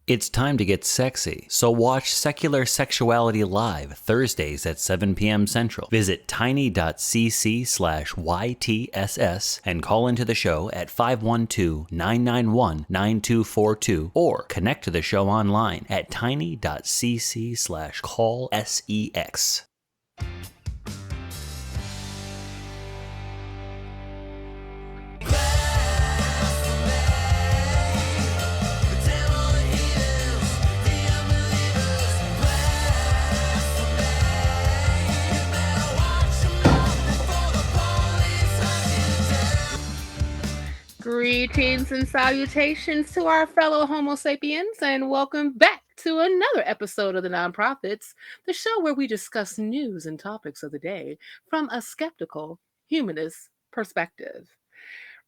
It's time to get sexy, so watch Secular Sexuality Live Thursdays at 7 p.m. Central. Visit tiny.cc/YTSS and call into the show at 512-991-9242 or connect to the show online at tiny.cc/callsex. Greetings and salutations to our fellow Homo sapiens, and welcome back to another episode of The Nonprofits, the show where we discuss news and topics of the day from a skeptical, humanist perspective.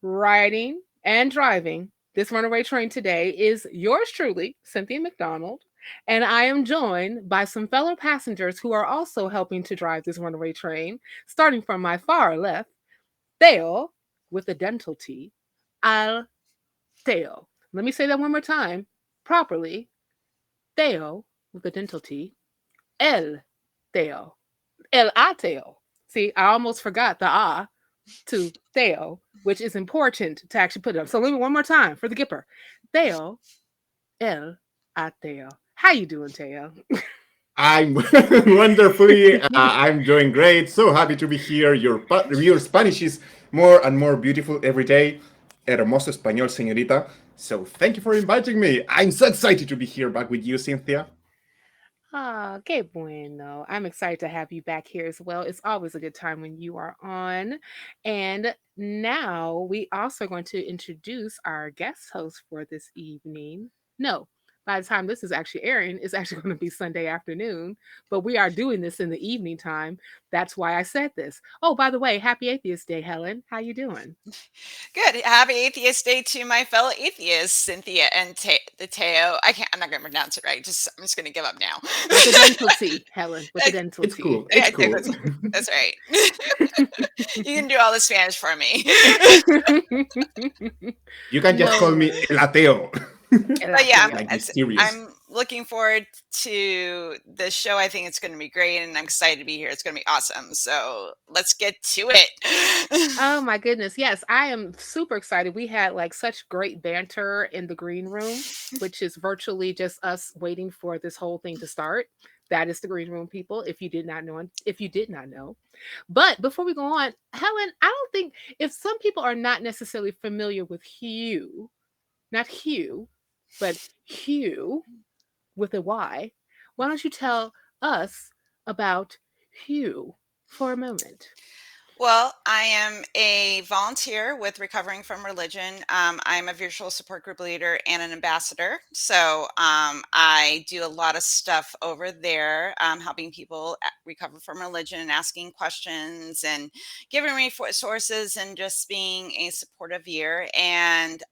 Riding and driving this runaway train today is yours truly, Cynthia McDonald, and I am joined by some fellow passengers who are also helping to drive this runaway train, starting from my far left, Theo, with a dental T, Ateo. Let me say that one more time properly. Theo with the dental T. El Theo. El Ateo. See, I almost forgot the A to Theo, which is important to actually put it up. So let me one more time for the Gipper. Theo El Ateo. How you doing, Theo? I'm wonderfully. I'm doing great. So happy to be here. Your Spanish is more and more beautiful every day. Hermoso español, señorita. So thank you for inviting me. I'm so excited to be here back with you, Cynthia. Ah, que bueno. I'm excited to have you back here as well. It's always a good time when you are on. And now we also going to introduce our guest host for this evening. No, by the time this is actually airing, it's actually going to be Sunday afternoon, but we are doing this in the evening time. That's why I said this. Oh, by the way, happy Atheist Day, Helen. How you doing? Good. Happy Atheist Day to my fellow atheists, Cynthia and the Teo. I'm not going to pronounce it right. I'm just going to give up now. With the dental T, Helen. With the dental It's T. cool. Yeah, It's cool. that's right. You can do all the Spanish for me. You can just call me El Ateo. But yeah, Like mysterious. I'm looking forward to the show. I think it's going to be great, and I'm excited to be here. It's going to be awesome. So let's get to it. Oh my goodness. Yes, I am super excited. We had like such great banter in the green room, which is virtually just us waiting for this whole thing to start. That is the green room, people. If you did not know. But before we go on, Helen, I don't think if some people are not necessarily familiar with Hugh, not Hugh, but Hugh with a Y, why don't you tell us about Hugh for a moment? Well, I am a volunteer with Recovering from Religion. I'm a virtual support group leader and an ambassador. So I do a lot of stuff over there, helping people recover from religion and asking questions and giving resources and just being a supportive ear. And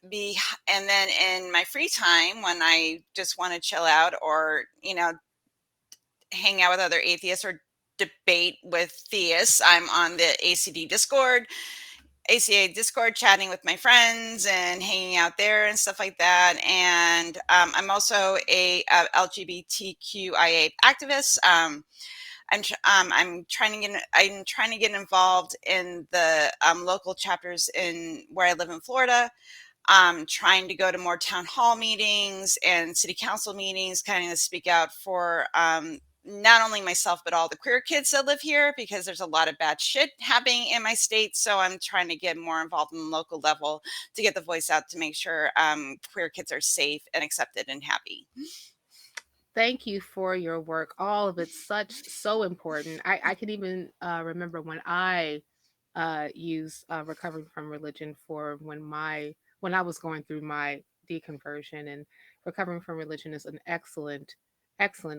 then in my free time, when I just want to chill out or, hang out with other atheists or debate with theists, I'm on the ACA Discord, chatting with my friends and hanging out there and stuff like that. And I'm also a LGBTQIA activist. I'm trying to get involved in the local chapters in where I live in Florida. Trying to go to more town hall meetings and city council meetings, kind of speak out for not only myself, but all the queer kids that live here, because there's a lot of bad shit happening in my state. So I'm trying to get more involved in the local level to get the voice out to make sure queer kids are safe and accepted and happy. Thank you for your work. All of it's so important. I can even remember when I used recovering from religion for when I was going through my deconversion, and recovering from religion is an excellent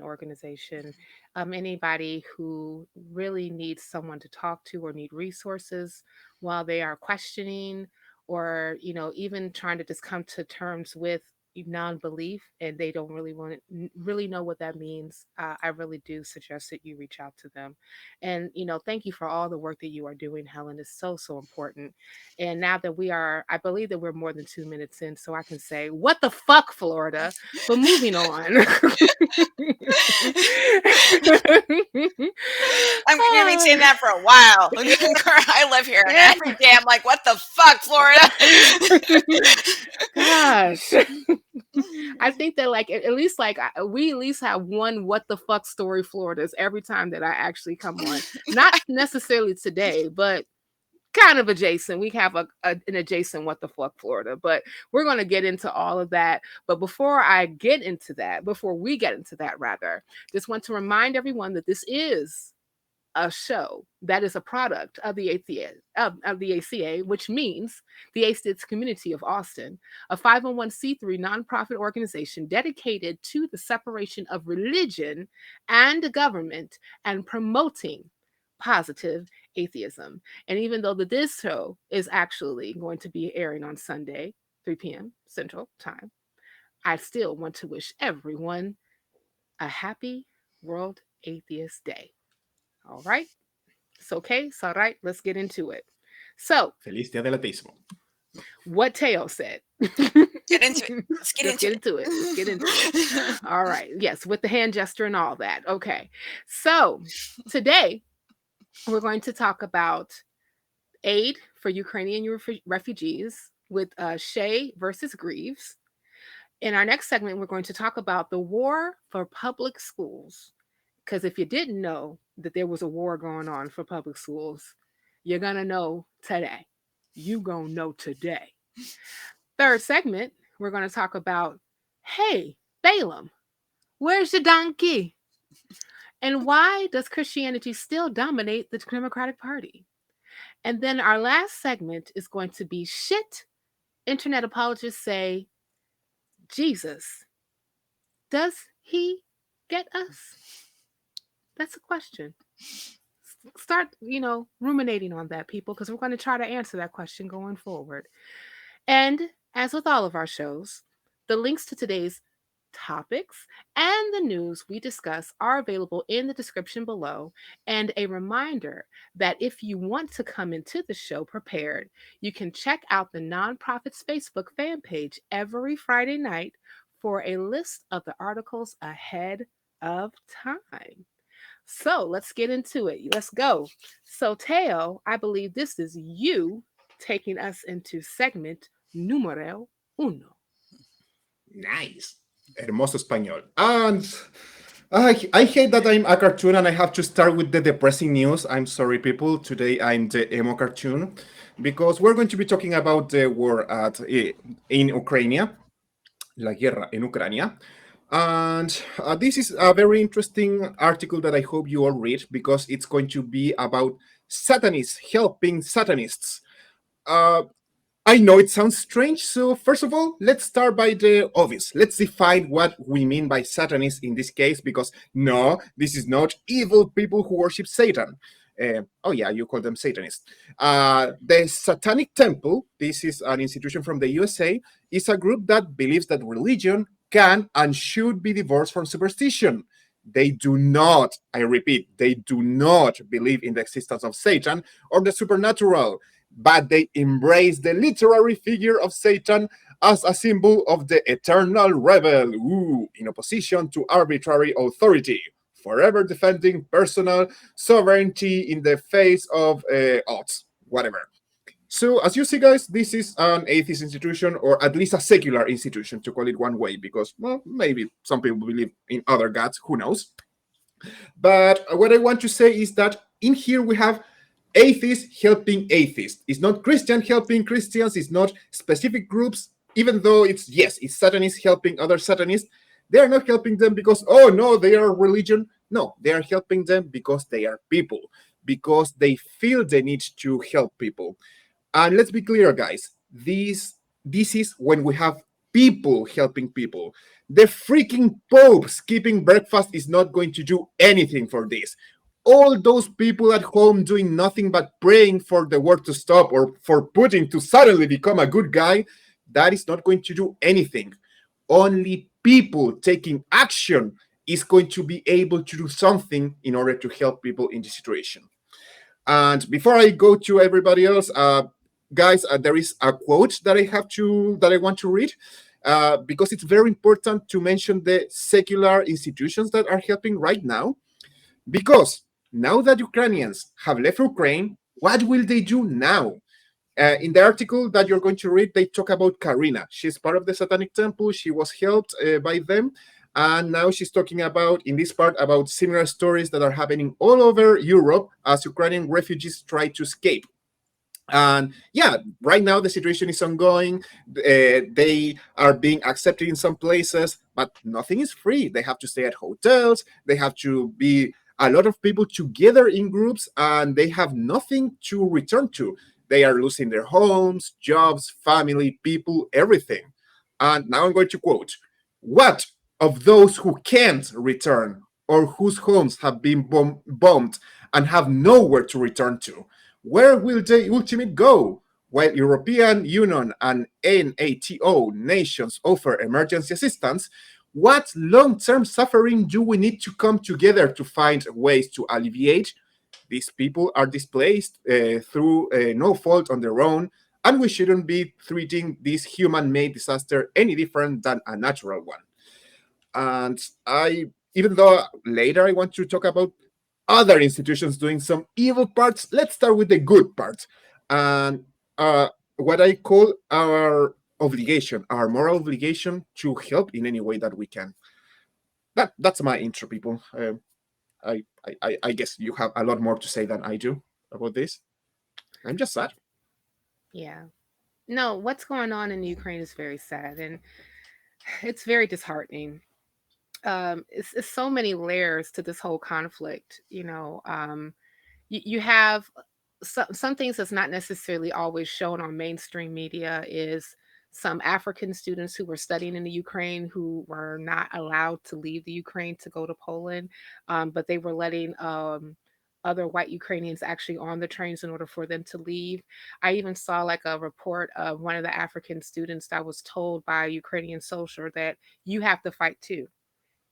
organization. Anybody who really needs someone to talk to or need resources while they are questioning or even trying to just come to terms with non-belief and they don't really know what that means, I really do suggest that you reach out to them. And thank you for all the work that you are doing, Helen. It's so important. And now that I believe that we're more than 2 minutes in, so I can say, what the fuck, Florida? But moving on. You've been saying that for a while. I live here, and every day I'm like, "What the fuck, Florida?" Gosh, I think that at least we at least have one "what the fuck" story, Florida's, every time that I actually come on. Not necessarily today, but kind of adjacent. We have an adjacent "what the fuck" Florida, but we're going to get into all of that. But before we get into that, rather, just want to remind everyone that this is a show that is a product of the ACA, which means the Atheists Community of Austin, a 501c3 nonprofit organization dedicated to the separation of religion and government and promoting positive atheism. And even though this show is actually going to be airing on Sunday, 3 p.m. Central Time, I still want to wish everyone a happy World Atheist Day. All right. It's okay. It's all right. Let's get into it. So, Feliz Día del Ateísmo. what Teo said. Get into it. Let's get into it. Let's get into it. All right. Yes, with the hand gesture and all that. Okay. So, today we're going to talk about aid for Ukrainian refugees with Shea versus Greeves. In our next segment, we're going to talk about the war for public schools. Because if you didn't know that there was a war going on for public schools, you're going to know today. You going to know today. Third segment, we're going to talk about, hey, Balaam, where's your donkey? And why does Christianity still dominate the Democratic Party? And then our last segment is going to be shit internet apologists say, Jesus, does he get us? That's a question. Start, ruminating on that, people, because we're going to try to answer that question going forward. And as with all of our shows, the links to today's topics and the news we discuss are available in the description below. And a reminder that if you want to come into the show prepared, you can check out the Nonprofits Facebook fan page every Friday night for a list of the articles ahead of time. So let's get into it. Let's go. So Teo, I believe this is you taking us into segment número uno. Nice. Hermoso español. And I hate that I'm a cartoon and I have to start with the depressing news. I'm sorry, people. Today I'm the emo cartoon because we're going to be talking about the war in Ukraine, la guerra en Ucrania. And this is a very interesting article that I hope you all read because it's going to be about Satanists helping Satanists. I know it sounds strange, so first of all, let's start by the obvious. Let's define what we mean by Satanists in this case, because no, this is not evil people who worship Satan. You call them Satanists. The Satanic Temple, this is an institution from the USA, is a group that believes that religion can and should be divorced from superstition. They do not, I repeat, they do not believe in the existence of Satan or the supernatural, but they embrace the literary figure of Satan as a symbol of the eternal rebel, in opposition to arbitrary authority, forever defending personal sovereignty in the face of odds, whatever. So, as you see, guys, this is an atheist institution, or at least a secular institution, to call it one way, because, well, maybe some people believe in other gods, who knows. But what I want to say is that in here we have atheists helping atheists. It's not Christian helping Christians, it's not specific groups, even though it's Satanists helping other Satanists. They are not helping them because, oh no, they are religion. No, they are helping them because they are people, because they feel the need to help people. And let's be clear, guys, this is when we have people helping people. The freaking Pope skipping breakfast is not going to do anything for this. All those people at home doing nothing but praying for the war to stop or for Putin to suddenly become a good guy, that is not going to do anything. only people taking action is going to be able to do something in order to help people in this situation. And before I go to everybody else, guys, there is a quote that I want to read, because it's very important to mention the secular institutions that are helping right now. Because now that Ukrainians have left Ukraine, what will they do now? In the article that you're going to read, they talk about Karina. She's part of the Satanic Temple. She was helped by them. And now she's talking about, in this part, about similar stories that are happening all over Europe as Ukrainian refugees try to escape. And yeah, right now the situation is ongoing. They are being accepted in some places, but nothing is free. They have to stay at hotels. They have to be a lot of people together in groups, and they have nothing to return to. They are losing their homes, jobs, family, people, everything. And now I'm going to quote: "What of those who can't return or whose homes have been bombed and have nowhere to return to? Where will they ultimately go? While European Union and NATO nations offer emergency assistance, what long-term suffering do we need to come together to find ways to alleviate? These people are displaced through no fault on their own, and we shouldn't be treating this human-made disaster any different than a natural one." And even though later I want to talk about other institutions doing some evil parts, let's start with the good part. And what I call our obligation, our moral obligation to help in any way that we can. That's my intro, people. I guess you have a lot more to say than I do about this. I'm just sad. Yeah. No, what's going on in Ukraine is very sad, and it's very disheartening. It's so many layers to this whole conflict. You have some things that's not necessarily always shown on mainstream media is some African students who were studying in the Ukraine who were not allowed to leave the Ukraine to go to Poland, but they were letting other white Ukrainians actually on the trains in order for them to leave. I even saw like a report of one of the African students that was told by a Ukrainian soldier that you have to fight too.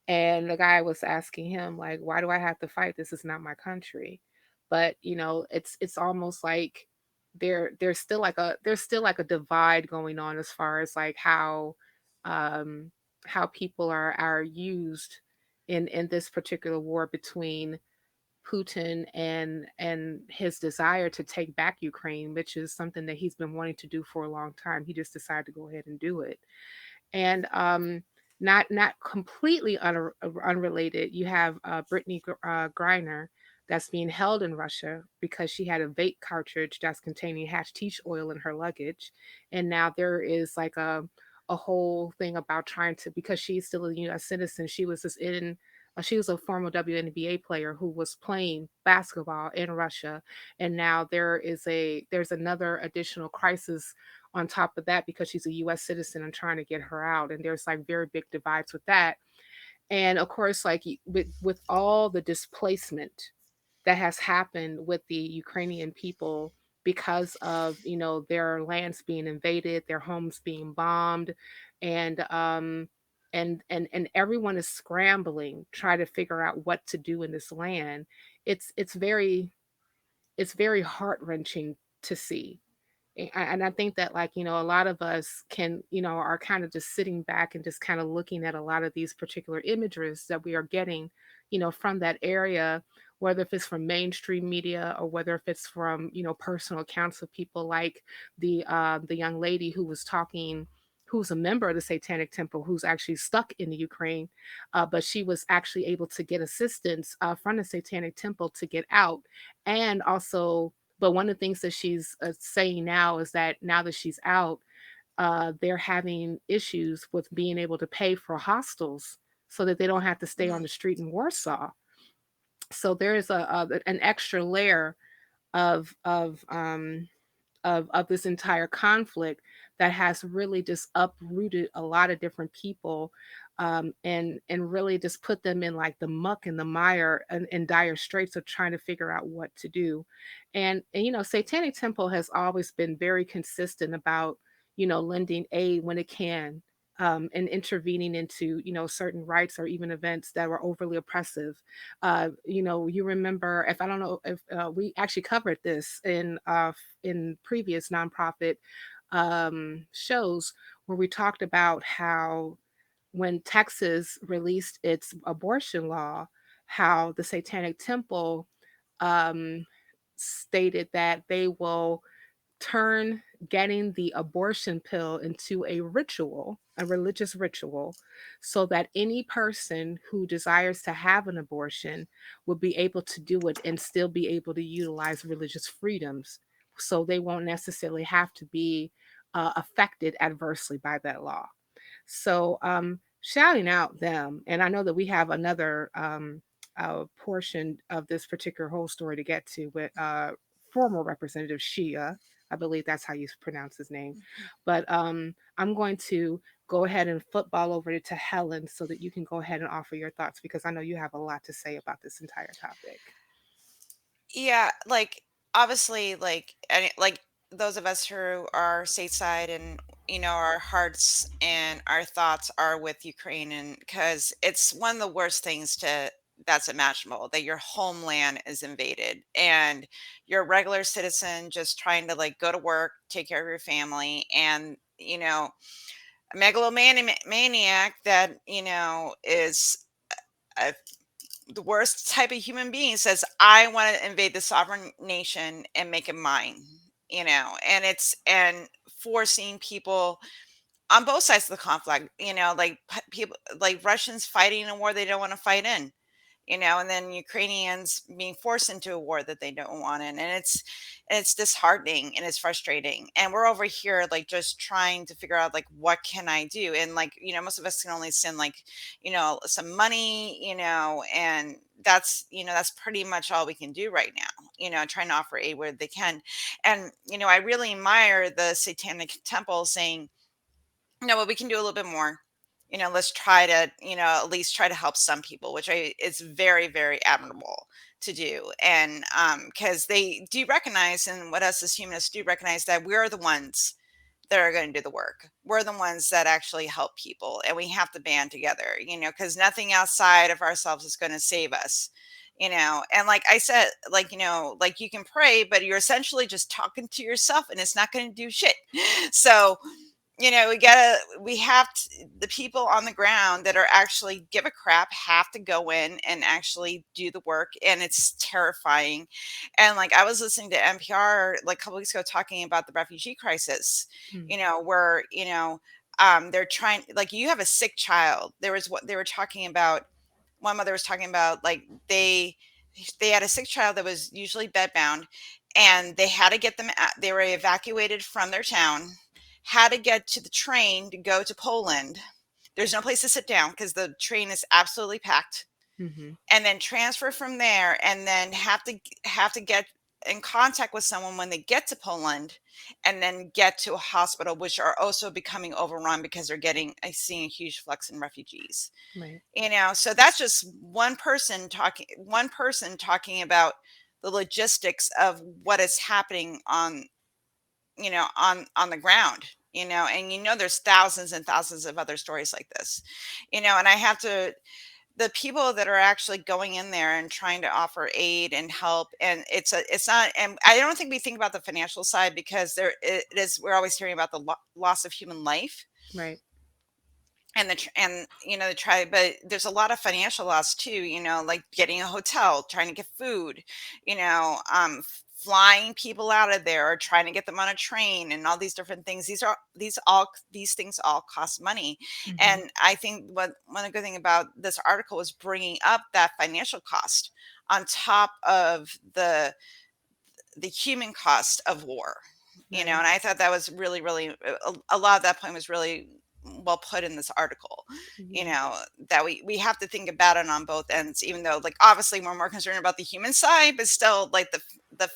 And the guy was asking him like, why do I have to fight? This is not my country. But it's almost like there's still like a divide going on as far as like um how people are used in this particular war between Putin and his desire to take back Ukraine, which is something that he's been wanting to do for a long time. He just decided to go ahead and do it. And not completely unrelated, you have Brittany Griner that's being held in Russia because she had a vape cartridge that's containing hashish oil in her luggage, and now there is like a whole thing about trying to, because she's still a U.S. citizen. She was just in. She was a former WNBA player who was playing basketball in Russia, and now there's another additional crisis on top of that because she's a US citizen and trying to get her out, and there's like very big divides with that. And of course, like with all the displacement that has happened with the Ukrainian people because of their lands being invaded, their homes being bombed, and everyone is scrambling trying to figure out what to do in this land. It's very heart-wrenching to see. And I think that, like, a lot of us can, are kind of just sitting back and just kind of looking at a lot of these particular images that we are getting, from that area, whether if it's from mainstream media or whether if it's from, personal accounts of people like the young lady who was talking, who's a member of the Satanic Temple, who's actually stuck in the Ukraine, but she was actually able to get assistance from the Satanic Temple to get out. And also, but one of the things that she's saying now is that now that she's out, they're having issues with being able to pay for hostels so that they don't have to stay on the street in Warsaw. So there is an extra layer of of um, of this entire conflict that has really just uprooted a lot of different people, and really just put them in like the muck and the mire and dire straits of trying to figure out what to do. And Satanic Temple has always been very consistent about lending aid when it can, and intervening into, certain rights or even events that were overly oppressive. You remember, if I don't know if we actually covered this in previous nonprofit shows, where we talked about how when Texas released its abortion law, how the Satanic Temple um, stated that they will turn getting the abortion pill into a ritual, a religious ritual, so that any person who desires to have an abortion will be able to do it and still be able to utilize religious freedoms. So they won't necessarily have to be affected adversely by that law. So, shouting out them, and I know that we have another portion of this particular whole story to get to with former Representative Shea. I believe that's how you pronounce his name. But I'm going to go ahead and football over to Helen so that you can go ahead and offer your thoughts, because I know you have a lot to say about this entire topic. Yeah, like obviously, like those of us who are stateside, and our hearts and our thoughts are with Ukraine, because it's one of the worst things that's imaginable, that your homeland is invaded and you're a regular citizen just trying to like go to work, take care of your family, and a megalomaniac that is a the worst type of human being says, I want to invade the sovereign nation and make it mine, and forcing people on both sides of the conflict, like people like Russians fighting a war they don't want to fight in, and then Ukrainians being forced into a war that they don't want in. And it's disheartening and it's frustrating. And we're over here like just trying to figure out like what can I do? And like, most of us can only send like, some money, and that's pretty much all we can do right now, trying to offer aid where they can. And, I really admire the Satanic Temple saying, no, but we can do a little bit more. Let's try to, at least try to help some people, which it's very, very admirable to do. And because they do recognize, and what us as humanists do recognize, that we're the ones that are going to do the work. We're the ones that actually help people, and we have to band together, because nothing outside of ourselves is going to save us. And like I said, like, like you can pray, but you're essentially just talking to yourself and it's not going to do shit. So, we have to, the people on the ground that are actually give a crap have to go in and actually do the work. And it's terrifying. And like, I was listening to NPR like a couple weeks ago talking about the refugee crisis, where, they're trying, like, you have a sick child. There was what they were talking about. One mother was talking about, like, they had a sick child that was usually bedbound, and they had to get them they were evacuated from their town, had to get to the train to go to Poland. There's no place to sit down because the train is absolutely packed. Mm-hmm. And then transfer from there, and then have to get in contact with someone when they get to Poland, and then get to a hospital, which are also becoming overrun because they're seeing a huge flux in refugees. Right. So that's just one person talking about the logistics of what is happening on the ground, and there's thousands and thousands of other stories like this, and I have to, the people that are actually going in there and trying to offer aid and help, and it's not, and I don't think we think about the financial side, because it is, we're always hearing about the loss of human life, Right. and the try, but there's a lot of financial loss too, like getting a hotel, trying to get food, flying people out of there, or trying to get them on a train, and all these different things. These things all cost money. Mm-hmm. And I think one good thing about this article was bringing up that financial cost on top of the human cost of war. Right. And I thought that was really, really, a lot of that point was really well put in this article. That we have to think about it on both ends, even though, like, obviously we're more concerned about the human side, but still, like, the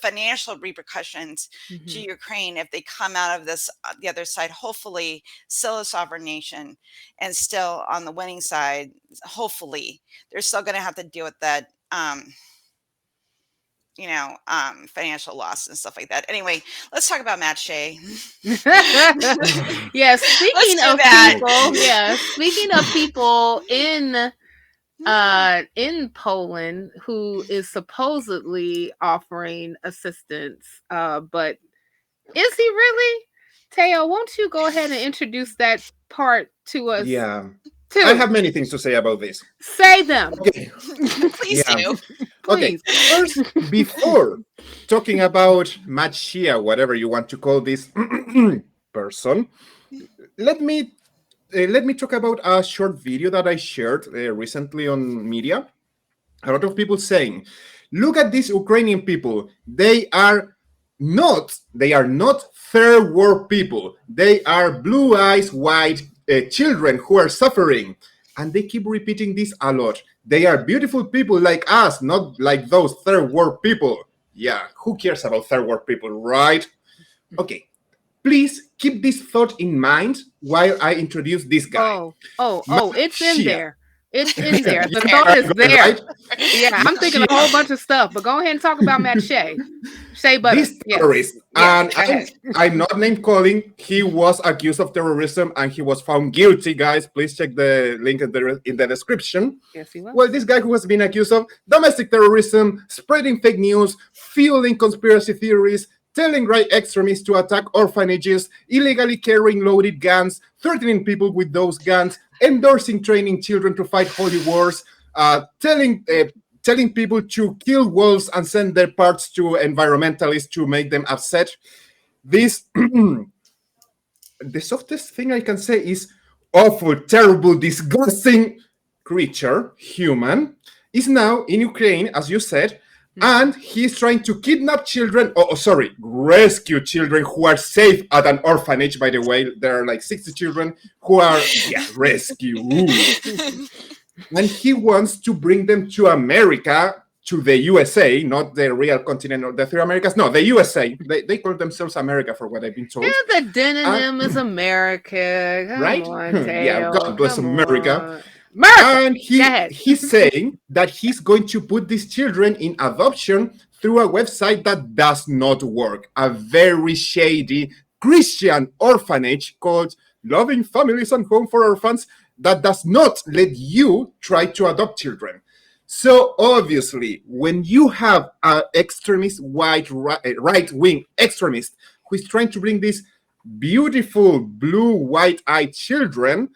financial repercussions Mm-hmm. to Ukraine, if they come out of this, the other side, hopefully still a sovereign nation, and still on the winning side, hopefully they're still going to have to deal with that financial loss and stuff like that. Anyway, let's talk about Matt Shea. Yeah, speaking do of that. people, speaking of people in Poland who is supposedly offering assistance, but is he really? Teo, won't you go ahead and introduce that part to us? Yeah. Too. I have many things to say about this. Say them. Okay. Please do. Okay. Please. First, before talking about Matt Shea, whatever you want to call this person, let me talk about a short video that I shared recently on media. A lot of people saying, "Look at these Ukrainian people. They are not third world people. They are blue eyes, white children who are suffering." And they keep repeating this a lot. They are beautiful people like us, not like those third world people. Yeah, who cares about third world people, right? Okay, please keep this thought in mind while I introduce this guy. It's in Shea. there. It's in there. The Yeah, thought is there. right? Yeah, I'm thinking a whole bunch of stuff, but go ahead and talk about Matt Shea. Shea Butter. This terrorist, and I'm not name calling. He was accused of terrorism and he was found guilty, guys. Please check the link in the description. Yes, he was. Well, this guy who has been accused of domestic terrorism, spreading fake news, fueling conspiracy theories, telling right extremists to attack orphanages, illegally carrying loaded guns, threatening people with those guns, endorsing training children to fight holy wars, telling people to kill wolves and send their parts to environmentalists to make them upset. This, the softest thing I can say is awful, terrible, disgusting creature, human, is now in Ukraine, as you said, and he's trying to kidnap children, rescue children who are safe at an orphanage. By the way, there are like 60 children who are rescued. And he wants to bring them to America, to the USA, not the real continent or the three Americas. No, the USA. They call themselves America, for what I've been told. Yeah, the denim is America. Come right? on, Yeah, God bless America. On. And he's saying that he's going to put these children in adoption through a website that does not work. A very shady Christian orphanage called Loving Families and Home for Orphans that does not let you try to adopt children. So obviously, when you have an extremist, right-wing extremist who is trying to bring these beautiful blue, white-eyed children,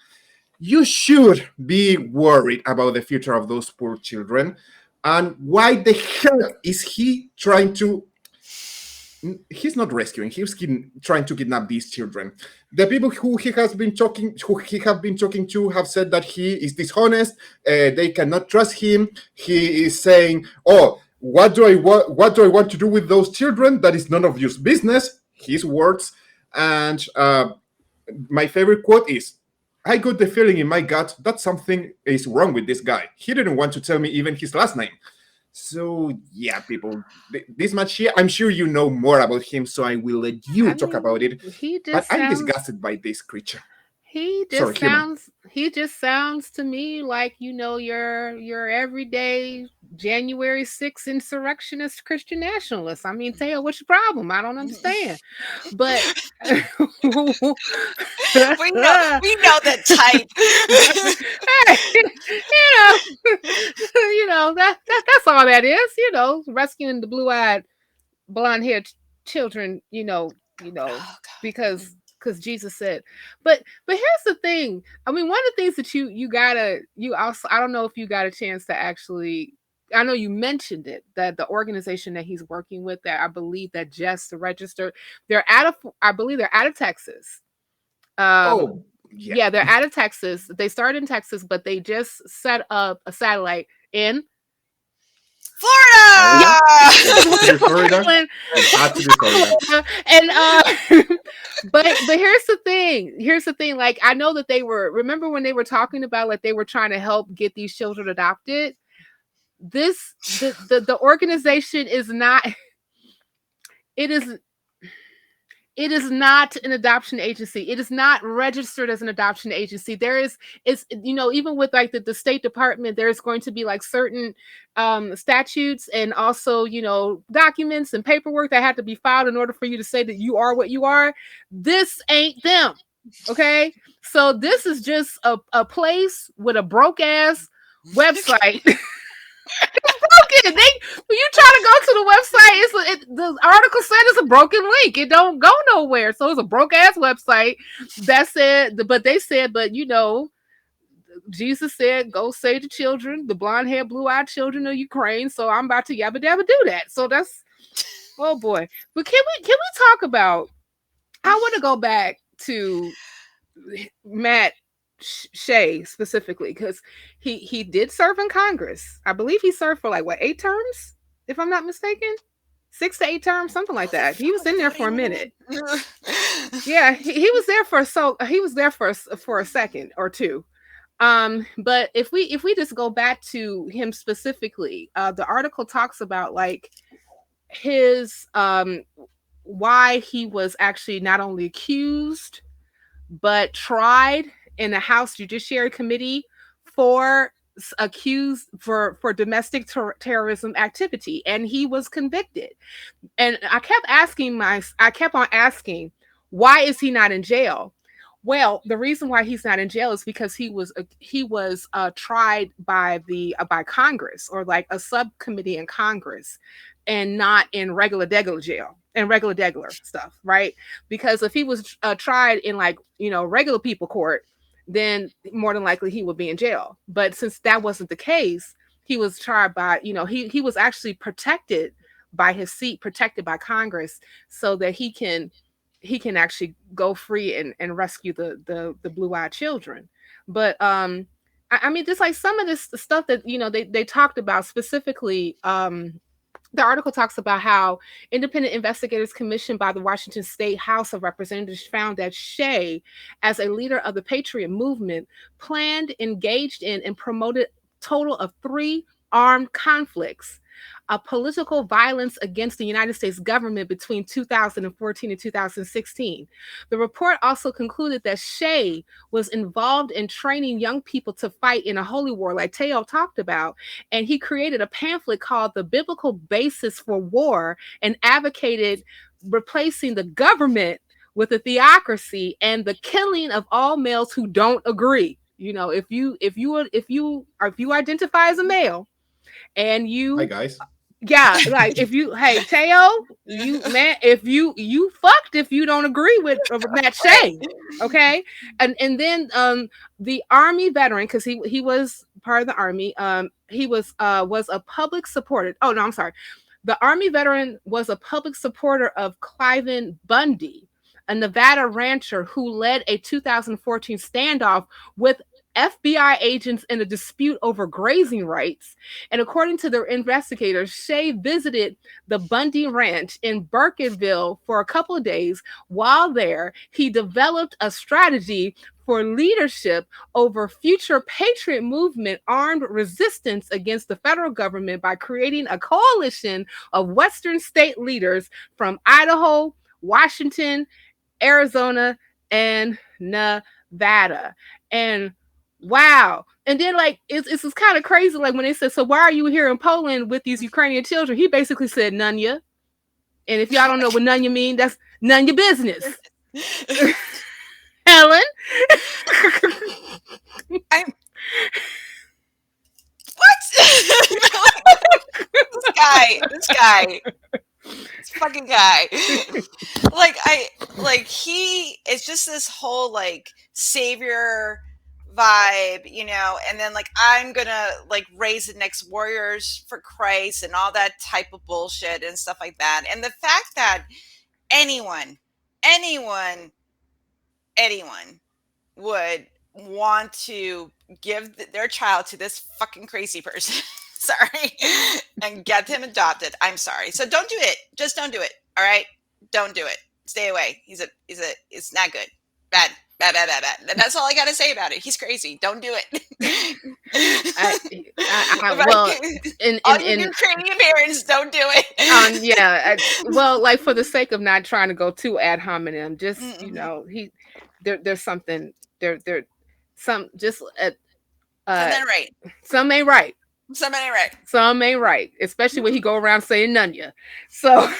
you should be worried about the future of those poor children. And why the hell is he trying to... He's not rescuing, he's trying to kidnap these children. The people who he have been talking to have said that he is dishonest, they cannot trust him. He is saying, what do I want to do with those children? That is none of your business, his words. And my favorite quote is, I got the feeling in my gut that something is wrong with this guy. He didn't want to tell me even his last name. So, yeah, people, this Matt Shea, I'm sure you know more about him, so I will let you talk about it. But I'm disgusted by this creature. He just sounds to me like, your everyday January 6th insurrectionist Christian nationalist. I mean, Teo, what's your problem? I don't understand. But we know that type. That's all that is, rescuing the blue-eyed, blonde-haired children, because Jesus said. But here's the thing. I mean, one of the things that you also, I don't know if you got a chance to actually, I know you mentioned it, that the organization that he's working with, that I believe that just registered, they're out of Texas. Yeah, they're out of Texas. They started in Texas, but they just set up a satellite in Florida. Florida. And but here's the thing. Like, I know that remember when they were talking about, like, they were trying to help get these children adopted. The organization is not. It It is not an adoption agency. It is not registered as an adoption agency. It's even with like the State Department, there's going to be like certain statutes and also, documents and paperwork that have to be filed in order for you to say that you are what you are. This ain't them. Okay. So this is just a place with a broke ass website. Broken. When you try to go to the website, the article said it's a broken link. It don't go nowhere. So it's a broke ass website that said, but Jesus said, "Go save the children, the blonde haired, blue eyed children of Ukraine." So I'm about to yabba dabba do that. So that's, oh boy. But can we talk about? I want to go back to Matt Shea specifically, because he did serve in Congress. I believe he served for 8 terms, if I'm not mistaken. 6 to 8 terms, something like that. He was in there for a minute. Yeah, he was there for a second or two. But if we just go back to him specifically, the article talks about his why he was actually not only accused but tried in the House Judiciary Committee for domestic terrorism activity, and he was convicted. And I kept on asking, why is he not in jail? Well, the reason why he's not in jail is because he was tried by Congress, or like a subcommittee in Congress, and not in regular jail and regular stuff, right? Because if he was tried in regular people court, then more than likely he would be in jail. But since that wasn't the case, he was tried by he was actually protected by his seat, protected by Congress, so that he can actually go free and rescue the blue-eyed children. But I mean, just like some of this stuff that they talked about specifically. The article talks about how independent investigators commissioned by the Washington State House of Representatives found that Shea, as a leader of the Patriot movement, planned, engaged in, and promoted a total of 3 armed conflicts, political violence against the United States government between 2014 and 2016. The report also concluded that Shea was involved in training young people to fight in a holy war, like Ateo talked about, and he created a pamphlet called The Biblical Basis for War and advocated replacing the government with a theocracy and the killing of all males who don't agree. If you identify as a male and you, hi guys, yeah, like if you, hey Teo, if you fucked if you don't agree with Matt Shea, okay, and then the Army veteran, because he was part of the Army, he was a public supporter. Oh no, I'm sorry. The Army veteran was a public supporter of Cliven Bundy, a Nevada rancher who led a 2014 standoff with FBI agents in a dispute over grazing rights. And according to the investigators, Shea visited the Bundy Ranch in Burkittville for a couple of days. While there, he developed a strategy for leadership over future Patriot movement armed resistance against the federal government by creating a coalition of Western state leaders from Idaho, Washington, Arizona, and Nevada. And wow. And then it's kind of crazy, like when they said, so why are you here in Poland with these Ukrainian children? He basically said none ya. And if y'all don't know what none ya mean, that's none your business. Helen. What? This guy. This fucking guy. It's just this whole savior vibe, and then I'm gonna raise the next warriors for Christ and all that type of bullshit and stuff like that. And the fact that anyone would want to give their child to this fucking crazy person, sorry, and get him adopted, I'm sorry. So don't do it. Just don't do it. All right, don't do it. Stay away. It's not good. Bad. Bad. That's all I got to say about it. He's crazy. Don't do it. All you Ukrainian parents, don't do it. Well, like for the sake of not trying to go too ad hominem, just there's something there some just something right. Some ain't right. Some ain't right, especially when he go around saying none ya. So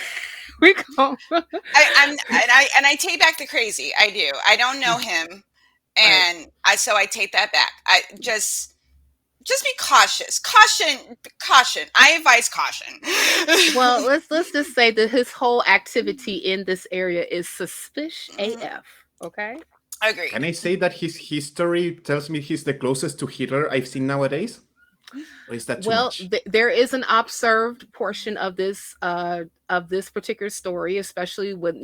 we go. I take back the crazy. I do. I don't know him, and so I take that back. I just be cautious. Caution. I advise caution. Well, let's just say that his whole activity in this area is suspicious AF. Okay. Agree. Can I say that his history tells me he's the closest to Hitler I've seen nowadays? Or is that too much? There is an observed portion of this particular story, especially with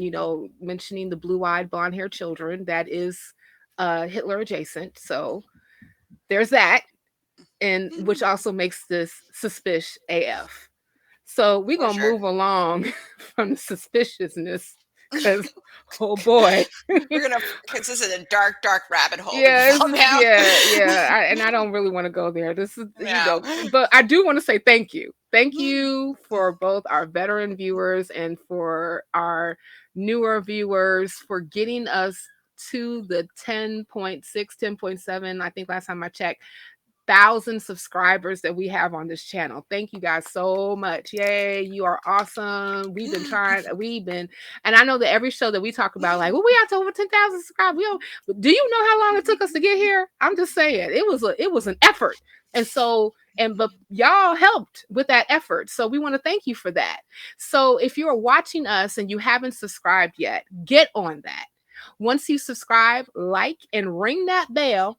mentioning the blue-eyed, blonde-haired children. That is Hitler adjacent. So there's that, and which also makes this suspicious AF. So we're gonna move along from the suspiciousness. Because, oh boy, we're gonna put this in a dark rabbit hole. Yeah. I don't really want to go there. This is, but I do want to say thank you for both our veteran viewers and for our newer viewers for getting us to the 10.6, 10.7. I think last time I checked. 1,000 subscribers that we have on this channel. Thank you guys so much. Yay, you are awesome. We've been and I know that every show that we talk about, like, well, we have to over 10,000 subscribers. Do you know how long it took us to get here? I'm just saying it was an effort. And so, but y'all helped with that effort. So we want to thank you for that. So if you're watching us and you haven't subscribed yet, get on that. Once you subscribe, like, and ring that bell,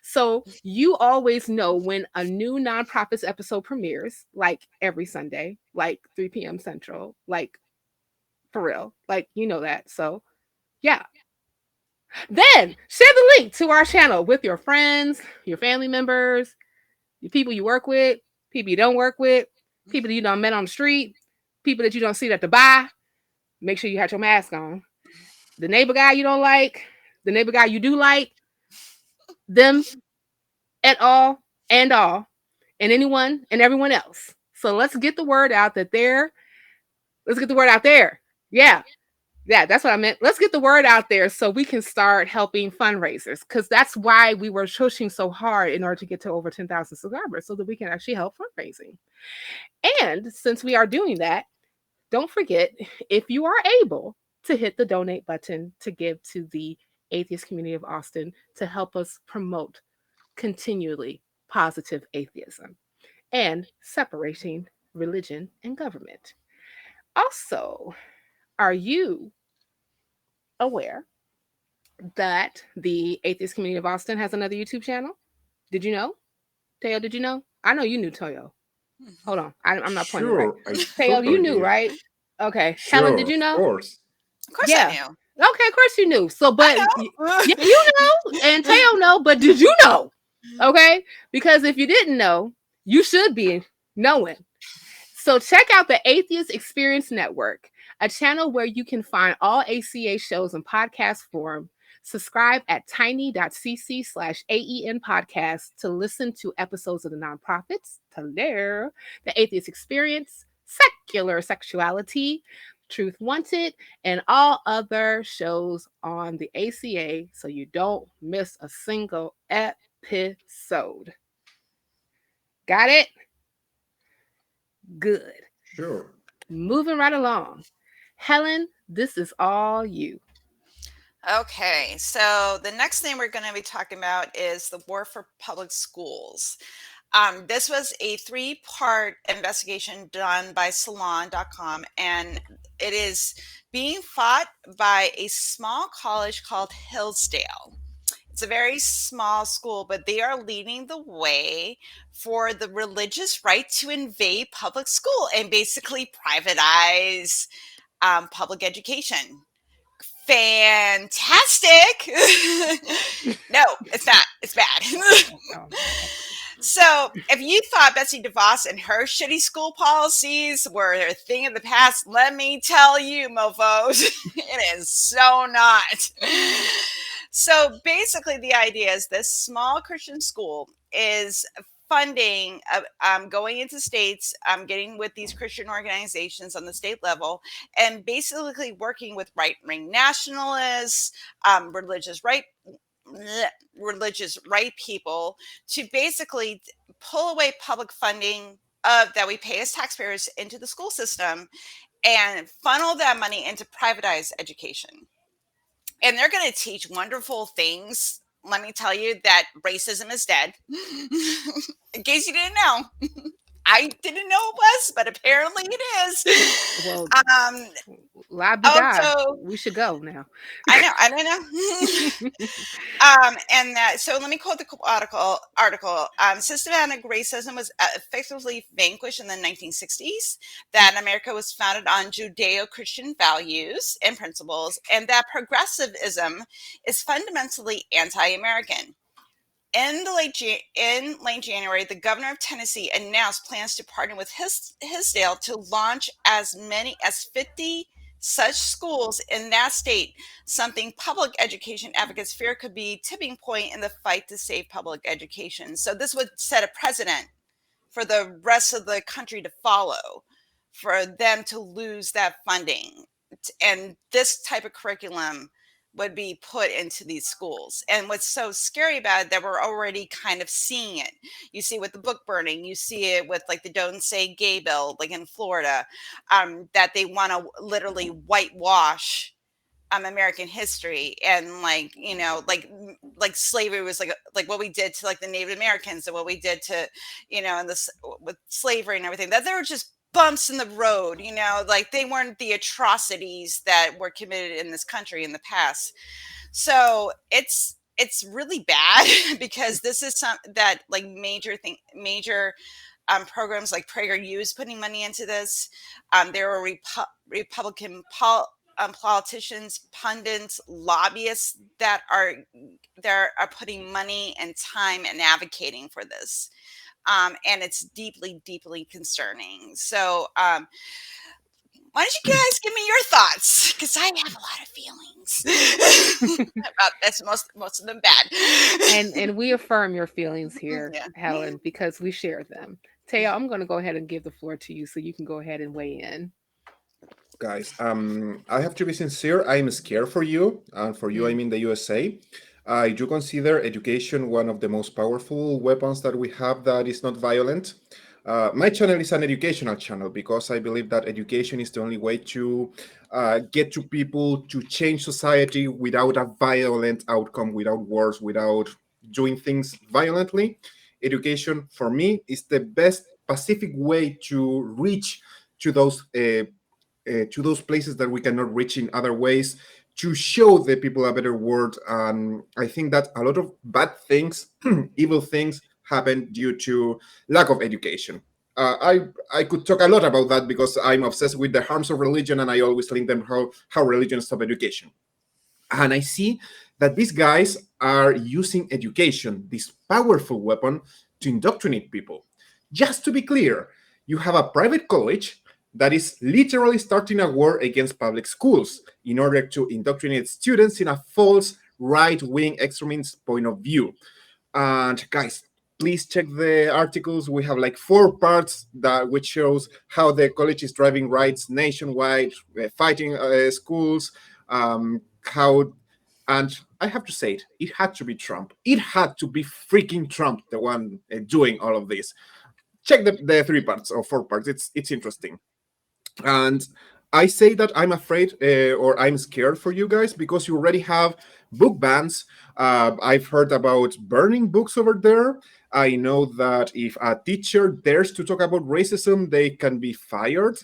so you always know when a new Nonprofits episode premieres, like every Sunday, like 3 p.m. Central, like for real, like that. So yeah. Then share the link to our channel with your friends, your family members, the people you work with, people you don't work with, people that you don't met on the street, people that you don't see at the bar. Make sure you have your mask on. The neighbor guy you don't like, the neighbor guy you do like, them, et al, and all, and anyone and everyone else. So let's get the word out that there. Let's get the word out there. Yeah, that's what I meant. Let's get the word out there so we can start helping fundraisers, because that's why we were pushing so hard in order to get to over 10,000 subscribers so that we can actually help fundraising. And since we are doing that, don't forget, if you are able, to hit the donate button to give to the atheist community of Austin to help us promote continually positive atheism and separating religion and government. Also, are you aware that the atheist community of Austin has another YouTube channel? Did you know? Teo, did you know? I know you knew, Teo. Hold on. I'm not pointing right. Teo, you knew, right? Okay. Sure, Helen, did you know? Of course I knew. Okay, of course you knew. So, but you know, and Teo know, but did you know? Okay, because if you didn't know, you should be knowing. So check out the Atheist Experience Network, a channel where you can find all ACA shows in podcast form. Subscribe at tiny.cc/AEN podcast to listen to episodes of the Nonprofits, the Atheist Experience, Secular Sexuality, Truth Wanted, and all other shows on the ACA so you don't miss a single episode. Got it? Good. Sure. Moving right along. Helen, this is all you. Okay, so the next thing we're going to be talking about is the war for public schools. This was a 3-part investigation done by Salon.com, and it is being fought by a small college called Hillsdale. It's a very small school, but they are leading the way for the religious right to invade public school and basically privatize public education. Fantastic. No, it's not. It's bad. So if you thought Betsy DeVos and her shitty school policies were a thing of the past, let me tell you, mofos, it is so not. So basically the idea is this small Christian school is funding, going into states, getting with these Christian organizations on the state level, and basically working with right-wing nationalists, religious right people to basically pull away public funding that we pay as taxpayers into the school system and funnel that money into privatized education. And they're going to teach wonderful things. Let me tell you that racism is dead. In case you didn't know. I didn't know it was, but apparently it is. Well, also, we should go now. I know. And that, so let me quote the article. Systematic racism was effectively vanquished in the 1960s, that America was founded on Judeo-Christian values and principles, and that progressivism is fundamentally anti-American. In late January, the governor of Tennessee announced plans to partner with Hillsdale to launch as many as 50 such schools in that state, something public education advocates fear could be a tipping point in the fight to save public education. So this would set a precedent for the rest of the country to follow, for them to lose that funding. And this type of curriculum would be put into these schools. And what's so scary about it, that we're already kind of seeing it. You see with the book burning, you see it with like the Don't Say Gay bill, like in Florida, that they want to literally whitewash American history, and like, you know, like slavery was like what we did to like the Native Americans and what we did to, you know, and this with slavery and everything, that they were just bumps in the road, you know, like they weren't the atrocities that were committed in this country in the past. So it's really bad because this is that like major programs like PragerU is putting money into this. There were Republican politicians, pundits, lobbyists that are putting money and time and advocating for this. And it's deeply, deeply concerning. So why don't you guys give me your thoughts? Because I have a lot of feelings about this, most of them bad. And we affirm your feelings here, Helen, because we share them. Teo, I'm going to go ahead and give the floor to you so you can go ahead and weigh in. Guys, I have to be sincere. I'm scared for you, and for you, I mean the USA. I do consider education one of the most powerful weapons that we have that is not violent. My channel is an educational channel because I believe that education is the only way to get to people to change society without a violent outcome, without wars, without doing things violently. Education, for me, is the best pacific way to reach to those places that we cannot reach in other ways, to show the people a better world. I think that a lot of bad things, evil things, happen due to lack of education. I could talk a lot about that because I'm obsessed with the harms of religion, and I always link them how religion stops education. And I see that these guys are using education, this powerful weapon, to indoctrinate people. Just to be clear, you have a private college that is literally starting a war against public schools in order to indoctrinate students in a false right-wing extremist point of view. And guys, please check the articles. We have like 4 parts which shows how the college is driving riots nationwide, fighting schools, and I have to say it had to be Trump. It had to be freaking Trump, the one doing all of this. Check the 3 parts or 4 parts. It's interesting. And I say that I'm afraid or I'm scared for you guys because you already have book bans. I've heard about burning books over there. I know that if a teacher dares to talk about racism, they can be fired.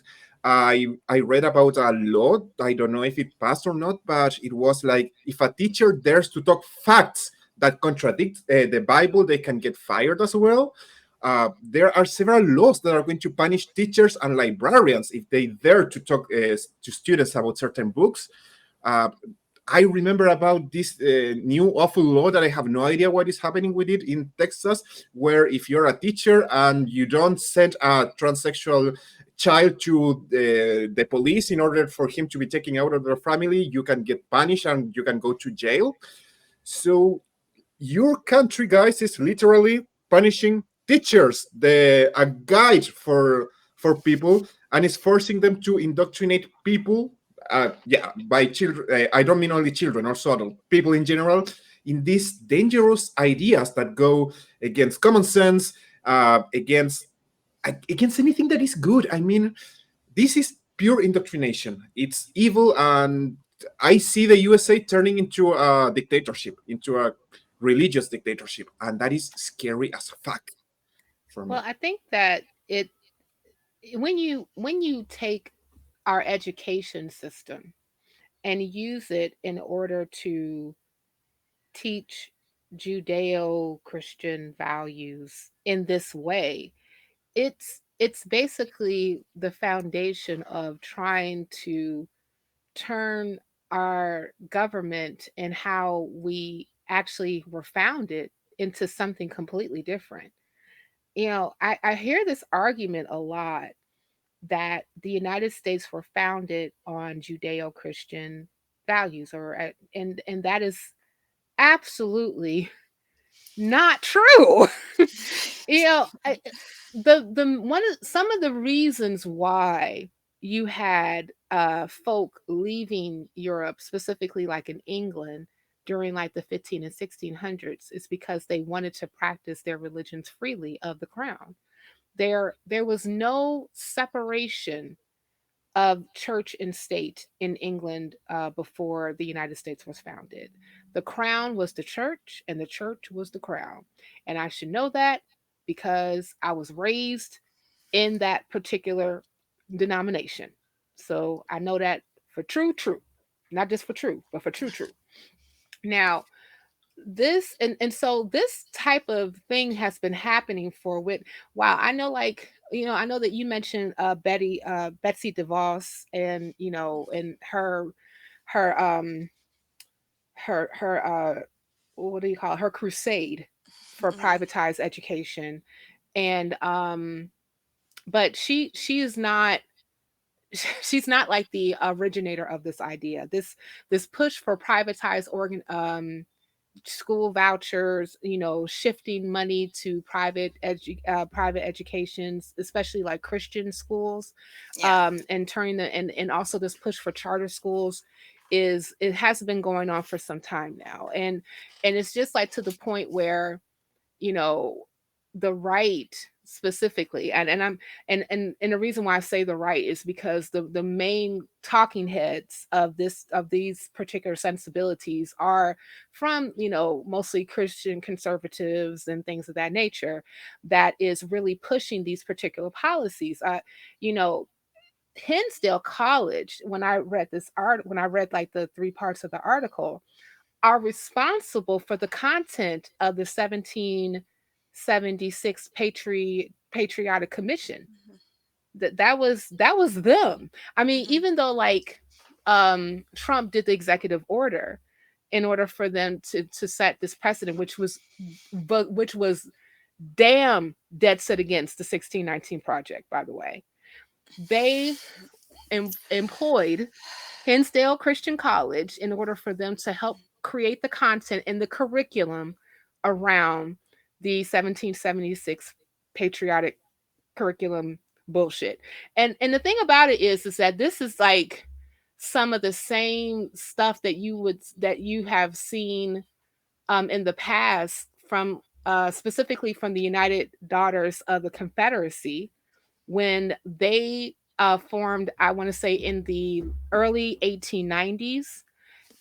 I read about a law. I don't know if it passed or not, but it was like if a teacher dares to talk facts that contradict the Bible, they can get fired as well. There are several laws that are going to punish teachers and librarians if they dare to talk to students about certain books. I remember about this new awful law that I have no idea what is happening with it in Texas, where if you're a teacher and you don't send a transsexual child to the police in order for him to be taken out of their family, you can get punished and you can go to jail. So your country, guys, is literally punishing teachers, a guide for people, and is forcing them to indoctrinate people. By children. I don't mean only children, also adult people in general, in these dangerous ideas that go against common sense, against anything that is good. I mean, this is pure indoctrination. It's evil, and I see the USA turning into a dictatorship, into a religious dictatorship, and that is scary as fuck for Well, me. I think that it when you take our education system and use it in order to teach Judeo-Christian values in this way, it's basically the foundation of trying to turn our government and how we actually were founded into something completely different. I hear this argument a lot that the United States were founded on Judeo-Christian values, and that is absolutely not true. you know, I, the one of some of the reasons why you had folk leaving Europe, specifically like in England during like the 15 and 1600s, is because they wanted to practice their religions freely of the crown. There was no separation of church and state in England before the United States was founded. The crown was the church, and the church was the crown. And I should know that because I was raised in that particular denomination. So I know that for true, not just for true, but for true. Now, and so this type of thing has been happening for with wow. I know, like, I know that you mentioned Betsy DeVos, and and her her what do you call it? Her crusade for Mhm. privatized education. And but she is not she's not like the originator of this idea. This push for privatized organ school vouchers, shifting money to private educations, especially like Christian schools, Yeah. and turning and also this push for charter schools it has been going on for some time now, and it's just like to the point where you know the right specifically, and the reason why I say the right is because the main talking heads of these particular sensibilities are from mostly Christian conservatives and things of that nature, that is really pushing these particular policies. You know Hinsdale College, when I read like the three parts of the article, are responsible for the content of the 1776 Patriotic Commission. Mhm. That was them. I mean, Mhm. even though like Trump did the executive order in order for them to set this precedent, which was damn dead set against the 1619 project, by the way. They employed Hinsdale Christian College in order for them to help create the content and the curriculum around the 1776 patriotic curriculum bullshit. And the thing about it is that this is like some of the same stuff that you have seen in the past from specifically from the United Daughters of the Confederacy, when they formed, I want to say in the early 1890s,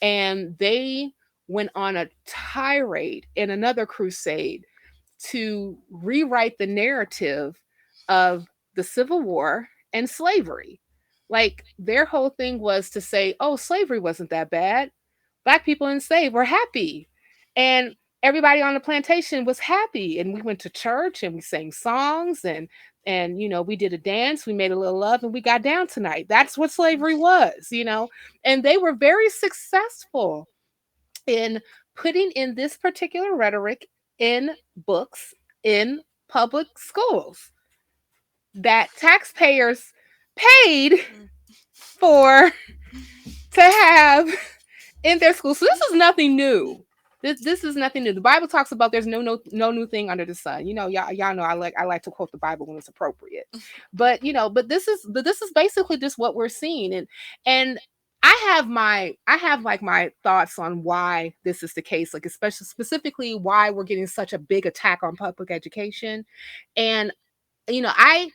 and they went on a tirade in another crusade to rewrite the narrative of the Civil War and slavery. Like their whole thing was to say, oh, slavery wasn't that bad. Black people enslaved were happy. And everybody on the plantation was happy. And we went to church and we sang songs, And, we did a dance, we made a little love, and we got down tonight. That's what slavery was, and they were very successful in putting in this particular rhetoric in books in public schools that taxpayers paid for to have in their school. So this is nothing new. This is nothing new. The Bible talks about there's no new thing under the sun. Y'all know I like to quote the Bible when it's appropriate. But this is basically just what we're seeing. And I have like my thoughts on why this is the case, like especially specifically why we're getting such a big attack on public education. And I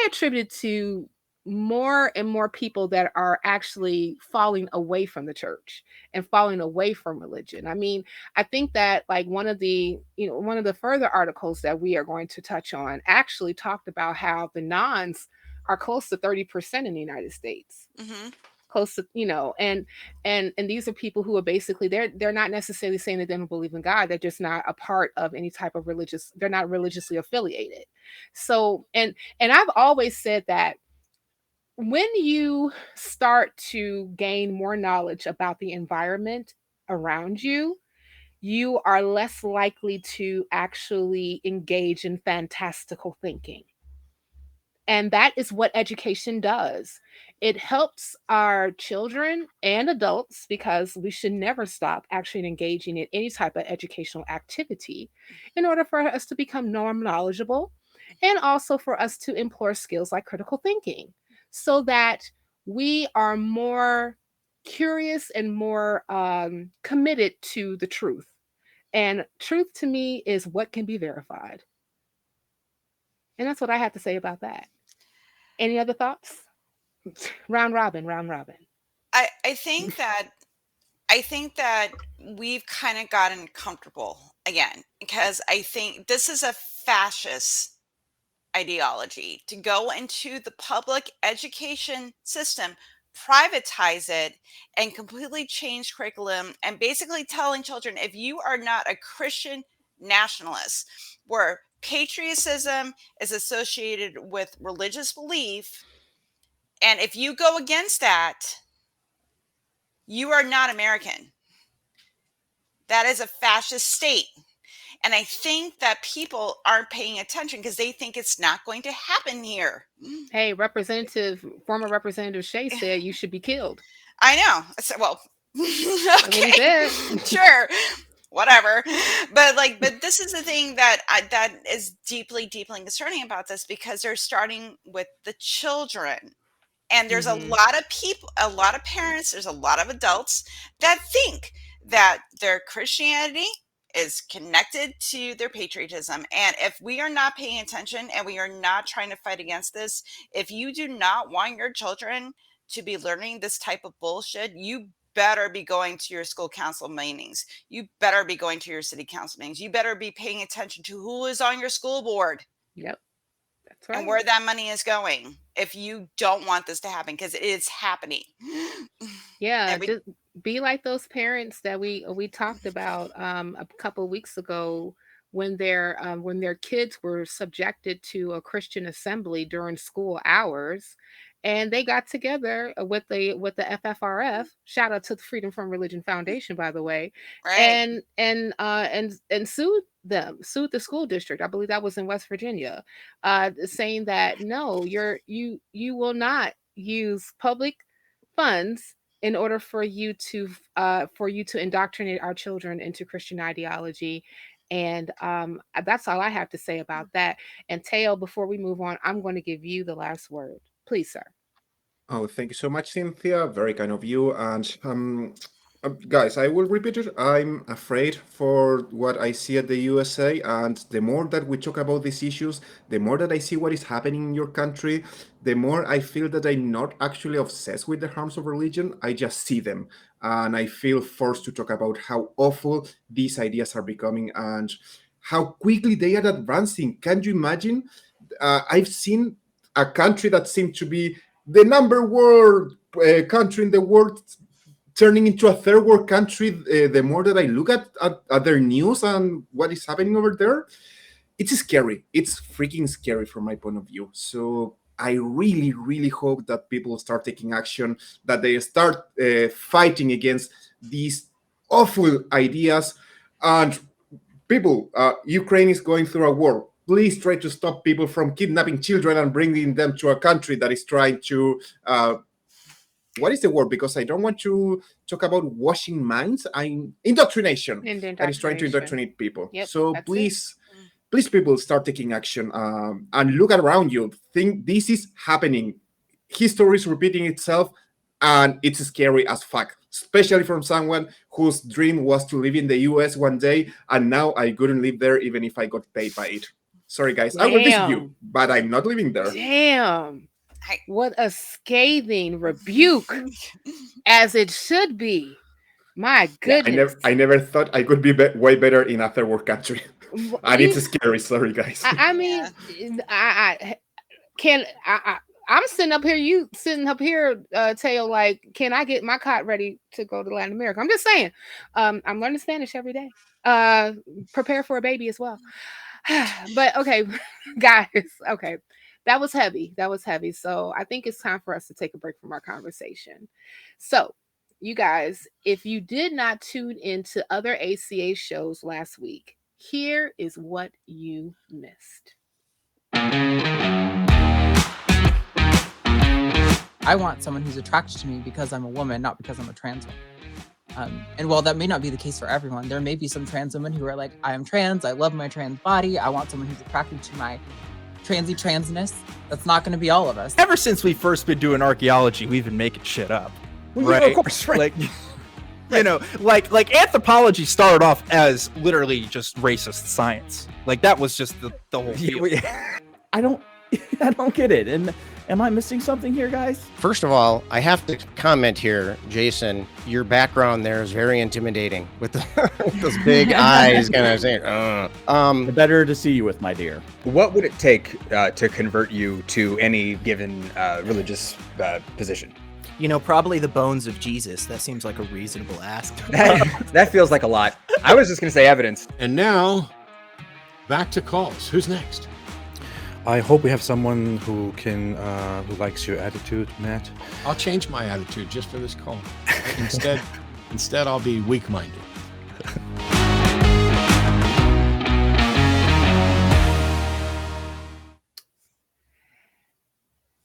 attribute it to more and more people that are actually falling away from the church and falling away from religion. I mean, I think that like one of the further articles that we are going to touch on actually talked about how the nuns are close to 30% in the United States. Mm-hmm. Close to, and these are people who are basically they're not necessarily saying that they don't believe in God. They're just not a part of any type of they're not religiously affiliated. So, and I've always said that when you start to gain more knowledge about the environment around you, you are less likely to actually engage in fantastical thinking. And that is what education does. It helps our children and adults, because we should never stop actually engaging in any type of educational activity in order for us to become more knowledgeable, and also for us to employ skills like critical thinking, so that we are more curious and more committed to the truth. And truth to me is what can be verified. And that's what I have to say about that. Any other thoughts? Round robin. I think that we've kind of gotten comfortable again, because I think this is a fascist ideology to go into the public education system, privatize it, and completely change curriculum, and basically telling children, if you are not a Christian nationalist, where patriotism is associated with religious belief, and if you go against that, you are not American. That is a fascist state. And I think that people aren't paying attention because they think it's not going to happen here. Hey, former Representative Shea said you should be killed. I know. So, well, That's what he okay, said. sure, whatever. But this is the thing that is deeply, deeply concerning about this, because they're starting with the children. And there's a lot of people, a lot of parents, there's a lot of adults that think that their Christianity is connected to their patriotism. And if we are not paying attention and we are not trying to fight against this, if you do not want your children to be learning this type of bullshit, you better be going to your school council meetings. You better be going to your city council meetings. You better be paying attention to who is on your school board. Yep. That's right. And where that money is going, if you don't want this to happen, because it is happening. Yeah, just be like those parents that we talked about a couple of weeks ago, when their kids were subjected to a Christian assembly during school hours, and they got together with the FFRF. Shout out to the Freedom from Religion Foundation, by the way, Right. and sued the school district. I believe that was in West Virginia, saying that no, you will not use public funds in order for you to indoctrinate our children into Christian ideology. And that's all I have to say about that. And Teo, before we move on, I'm going to give you the last word, please, sir. Oh, thank you so much, Cynthia. Very kind of you. And guys, I will repeat it. I'm afraid for what I see at the USA. And the more that we talk about these issues, the more that I see what is happening in your country, the more I feel that I'm not actually obsessed with the harms of religion. I just see them. And I feel forced to talk about how awful these ideas are becoming and how quickly they are advancing. Can you imagine? I've seen a country that seemed to be the number one country in the world turning into a third world country the more that I look at their news and what is happening over there. it's scary. It's freaking scary from my point of view. So I really, really hope that people start taking action, that they start fighting against these awful ideas. And people, Ukraine is going through a war. Please try to stop people from kidnapping children and bringing them to a country that is trying to what is the word? Because I don't want to talk about washing minds. I'm indoctrination. That is trying to indoctrinate people. Yep, so please, people, start taking action and look around you. Think this is happening. History is repeating itself, and it's scary as fuck. Especially from someone whose dream was to live in the U.S. one day, and now I couldn't live there even if I got paid by it. Sorry, guys. I will visit you, but I'm not living there. Damn. What a scathing rebuke, as it should be. My goodness. Yeah, I never thought I could be way better in a third world country. And it's scary. Sorry, guys. I mean, I'm sitting up here, you sitting up here, Teo, like, can I get my cot ready to go to Latin America? I'm just saying. I'm learning Spanish every day. Prepare for a baby as well. But okay, guys, okay. That was heavy. So I think it's time for us to take a break from our conversation. So, you guys, if you did not tune into other ACA shows last week, here is what you missed. I want someone who's attracted to me because I'm a woman, not because I'm a trans woman. And while that may not be the case for everyone, there may be some trans women who are like, I am trans, I love my trans body, I want someone who's attracted to my transness. That's not going to be all of us. Ever since we first been doing archaeology, we've been making shit up, right? Yeah, of course, right. Like, you know, like anthropology started off as literally just racist science. Like that was just the whole deal. I don't get it. And am I missing something here, guys? First of all, I have to comment here, Jason. Your background there is very intimidating with those big eyes, kind of saying, Better to see you with, my dear. What would it take to convert you to any given religious position? You know, probably the bones of Jesus. That seems like a reasonable ask. That feels like a lot. I was just going to say evidence. And now, back to calls. Who's next? I hope we have someone who can, who likes your attitude, Matt. I'll change my attitude just for this call. Instead, I'll be weak-minded.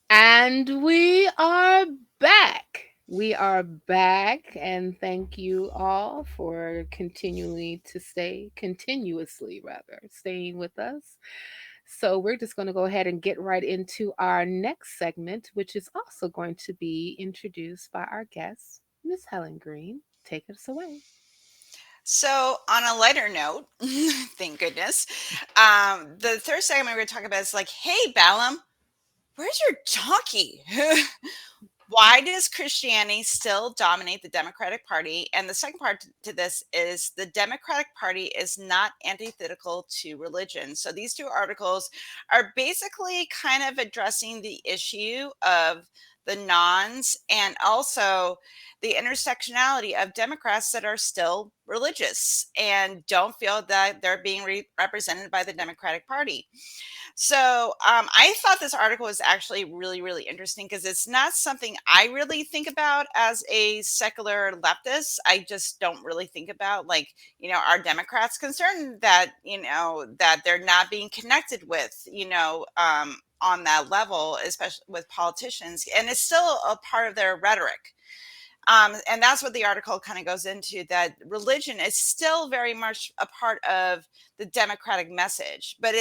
And we are back. And thank you all for continuously staying with us. So we're just going to go ahead and get right into our next segment, which is also going to be introduced by our guest, Miss Helen Green. Take us away. So on a lighter note, thank goodness, the third segment we're going to talk about is like, hey, Balaam, where's your donkey? Why does Christianity still dominate the Democratic Party? And the second part to this is the Democratic Party is not antithetical to religion. So these two articles are basically kind of addressing the issue of the nons and also the intersectionality of Democrats that are still religious and don't feel that they're being represented by the Democratic Party. So I thought this article was actually really, really interesting because it's not something I really think about as a secular leftist. I just don't really think about, like, you know, are Democrats concerned that, you know, that they're not being connected with, you know, on that level, especially with politicians. And it's still a part of their rhetoric. And that's what the article kind of goes into, that religion is still very much a part of the Democratic message, but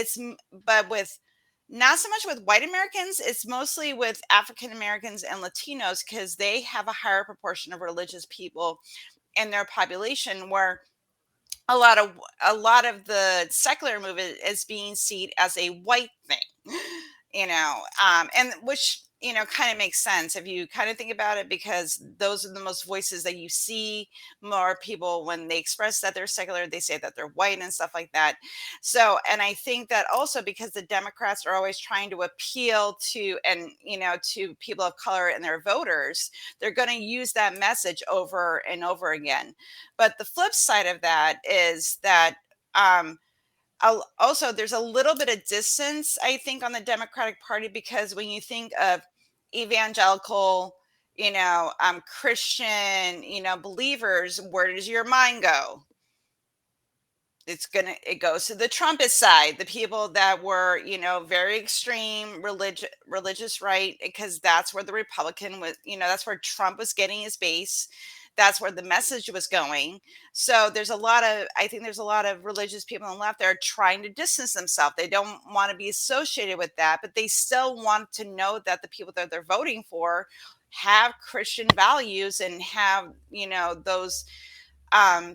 with not so much with white Americans, it's mostly with African Americans and Latinos, because they have a higher proportion of religious people in their population, where a lot of the secular movement is being seen as a white thing, you know, and which, you know, kind of makes sense if you kind of think about it, because those are the most voices that you see. More people, when they express that they're secular, they say that they're white and stuff like that. So, and I think that also because the Democrats are always trying to appeal to, and, you know, to people of color and their voters, they're going to use that message over and over again. But the flip side of that is that also there's a little bit of distance, I think, on the Democratic Party, because when you think of evangelical, Christian, believers, where does your mind go? It goes to the Trumpist side, the people that were, very extreme religious right, because that's where the Republican was, that's where Trump was getting his base. That's where the message was going. So I think there's a lot of religious people on the left that are trying to distance themselves. They don't want to be associated with that, but they still want to know that the people that they're voting for have Christian values and have, those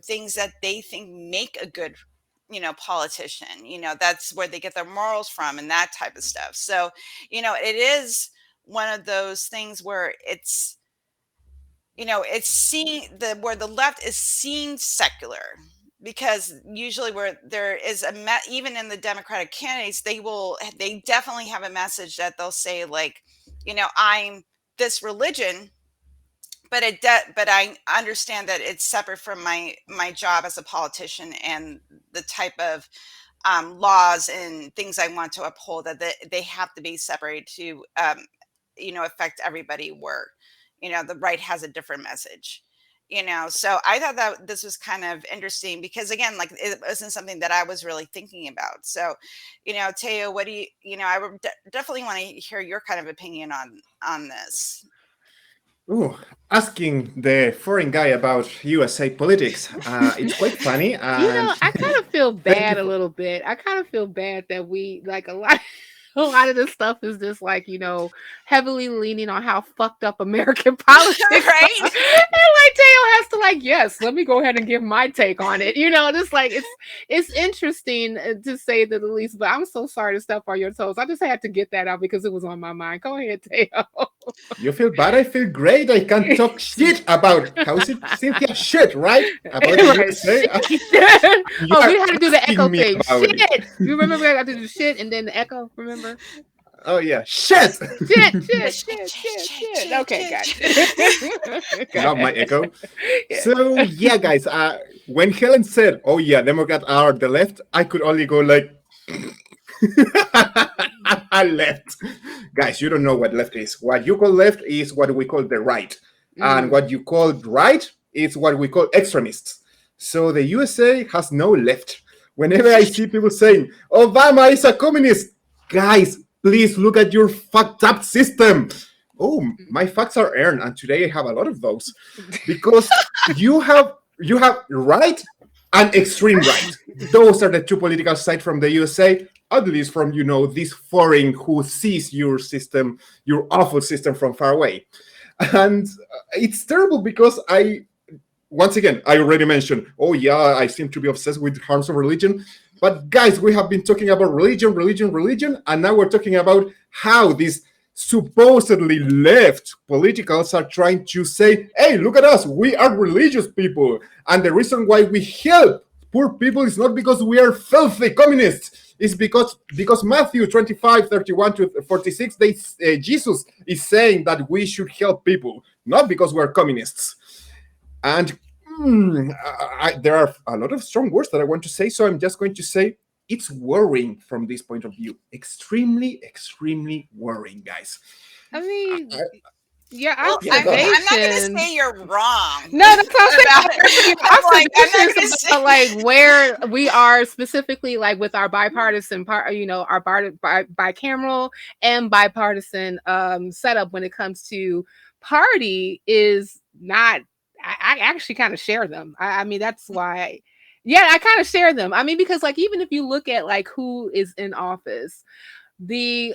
things that they think make a good politician. That's where they get their morals from and that type of stuff. So it is one of those things where it's where the left is seen secular, because usually where there is even in the Democratic candidates, they definitely have a message that they'll say, like, I'm this religion, but I understand that it's separate from my job as a politician and the type of laws and things I want to uphold, that they have to be separated to affect everybody, where the right has a different message. So I thought that this was kind of interesting, because again, like, it wasn't something that I was really thinking about. So Teo, what do you I would definitely want to hear your kind of opinion on this. Ooh, asking the foreign guy about USA politics, it's quite funny. And I kind of feel thank you bad a for- little bit. I kind of feel bad that we, like, a lot of this stuff is just like, heavily leaning on how fucked up American politics Right? are. And like Teo has to, like, yes, let me go ahead and give my take on it. Just like it's interesting, to say the least. But I'm so sorry to step on your toes. I just had to get that out because it was on my mind. Go ahead, Teo. You feel bad? I feel great. I can talk shit about how is it, Cynthia? Shit, right? About the Right, USA. shit. You Oh, are we had to do the asking echo me thing. about it. Shit. You remember I got to do shit and then the echo, remember? Oh yeah, shit. Shit. Okay, gotcha. Go Love my ahead. echo. Yeah. So yeah, guys. When Helen said, "Oh yeah, Democrats are the left," I could only go like, "Left." Guys, you don't know what left is. What you call left is what we call the right, and what you call right is what we call extremists. So the USA has no left. Whenever I see people saying Obama is a communist, guys, please look at your fucked up system. Oh, my facts are earned, and today I have a lot of those, because you have right and extreme right. Those are the two political sides from the USA, at least from this foreign who sees your system, your awful system, from far away. And it's terrible, because once again, I already mentioned, oh yeah, I seem to be obsessed with harms of religion. But guys, we have been talking about religion, and now we're talking about how these supposedly left politicals are trying to say, hey, look at us, we are religious people. And the reason why we help poor people is not because we are filthy communists. It's because Matthew 25:31-46, Jesus is saying that we should help people, not because we're communists. And there are a lot of strong words that I want to say, so I'm just going to say it's worrying from this point of view. Extremely, extremely worrying, guys. I mean, Well, I'm not going to say you're wrong. No, that's what I'm saying. Our observations about like where we are specifically, like with our bipartisan our bicameral and bipartisan setup when it comes to party is not. I actually kind of share them. I mean, that's why. Yeah, I kind of share them. I mean, because like even if you look at like who is in office, the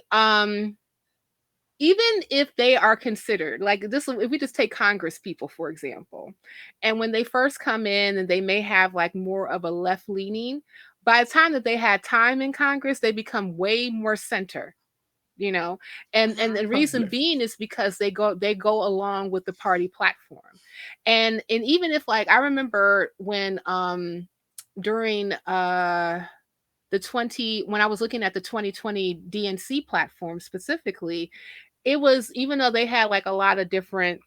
even if they are considered like this, if we just take Congress people, for example, and when they first come in and they may have like more of a left leaning, by the time that they had time in Congress, they become way more center, and the reason being is because they go along with the party platform. And even if like I remember when during when I was looking at the 2020 DNC platform specifically, it was, even though they had like a lot of different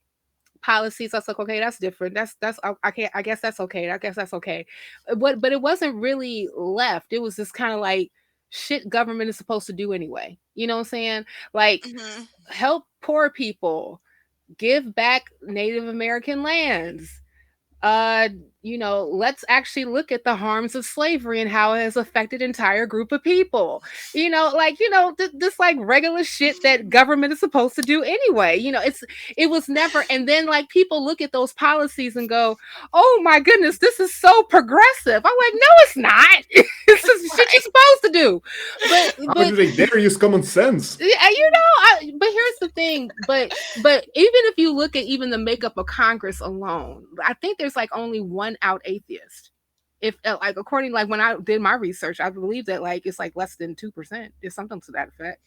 policies. I was like, okay, that's different. That's I guess that's okay. I guess that's okay. But it wasn't really left. It was just kind of like shit government is supposed to do anyway. You know what I'm saying? Like Mm-hmm. help poor people, give back Native American lands. You know, let's actually look at the harms of slavery and how it has affected entire group of people. You know, like, you know, this like regular shit that government is supposed to do anyway. You know, it was never. And then like people look at those policies and go, oh my goodness, this is so progressive. I'm like, no, it's not. It's just shit you're supposed to do. How do they dare use common sense? Yeah, you know, but here's the thing. But even if you look at even the makeup of Congress alone, I think there's like only one out atheist. If like according like when I did my research, I believe that like it's like less than 2%. It's something to that effect.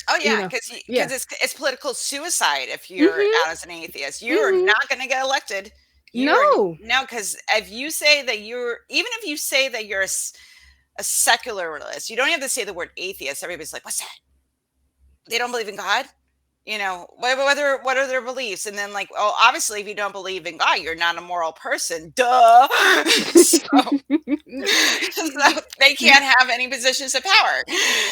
Oh You yeah, know, because yeah. it's political suicide if you're Mhm. out as an atheist. You are not going to get elected. No. No, because if you say that even if you say that you're a secularist, you don't have to say the word atheist. Everybody's like, what's that? They don't believe in God? You know, what are their beliefs? And then like, oh, obviously if you don't believe in God, you're not a moral person. Duh. so they can't have any positions of power.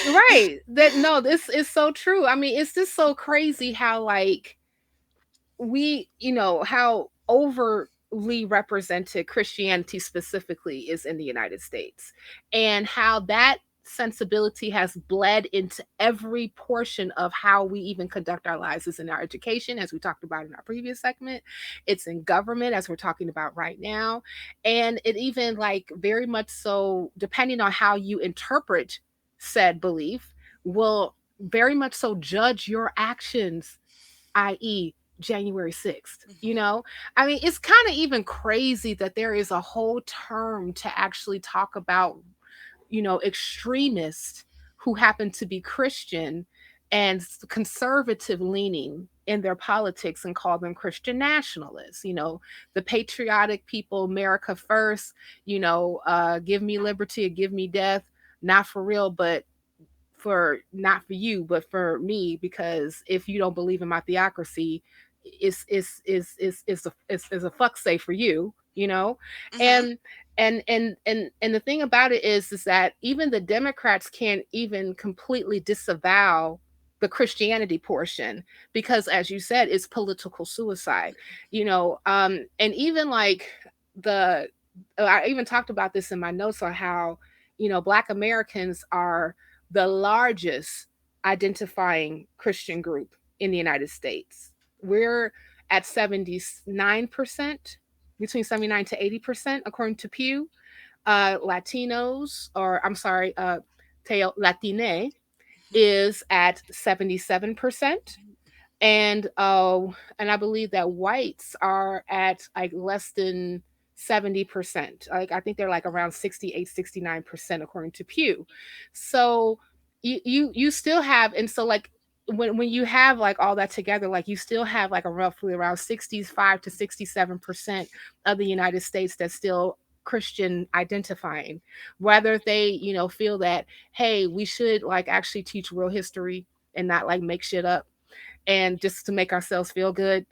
Right. That no, this is so true. I mean, it's just so crazy how like we, you know, how overly represented Christianity specifically is in the United States, and how that sensibility has bled into every portion of how we even conduct our lives. Is in our education, as we talked about in our previous segment. It's in government, as we're talking about right now. And it even like very much so, depending on how you interpret said belief, will very much so judge your actions, i.e., January 6th. You know, I mean, it's kind of even crazy that there is a whole term to actually talk about, you know, extremists who happen to be Christian and conservative leaning in their politics and call them Christian nationalists. You know, the patriotic people, America first, you know, give me liberty or give me death, not for real, but for not for you, but for me, because if you don't believe in my theocracy, it's a fuck say for you, you know? Mhm. And the thing about it is that even the Democrats can't even completely disavow the Christianity portion, because as you said, it's political suicide, you know. And even like the I even talked about this in my notes on how, you know, Black Americans are the largest identifying Christian group in the United States. We're at 79%, between 79 to 80%, according to Pew. Latinos, or I'm sorry, Latine is at 77%. And I believe that whites are at like less than 70%. Like I think they're like around 68, 69% according to Pew. So you still have, and so like when you have like all that together, like you still have like a roughly around 65 to 67% of the United States that's still Christian identifying, whether they, you know, feel that, hey, we should like actually teach real history and not like make shit up and just to make ourselves feel good.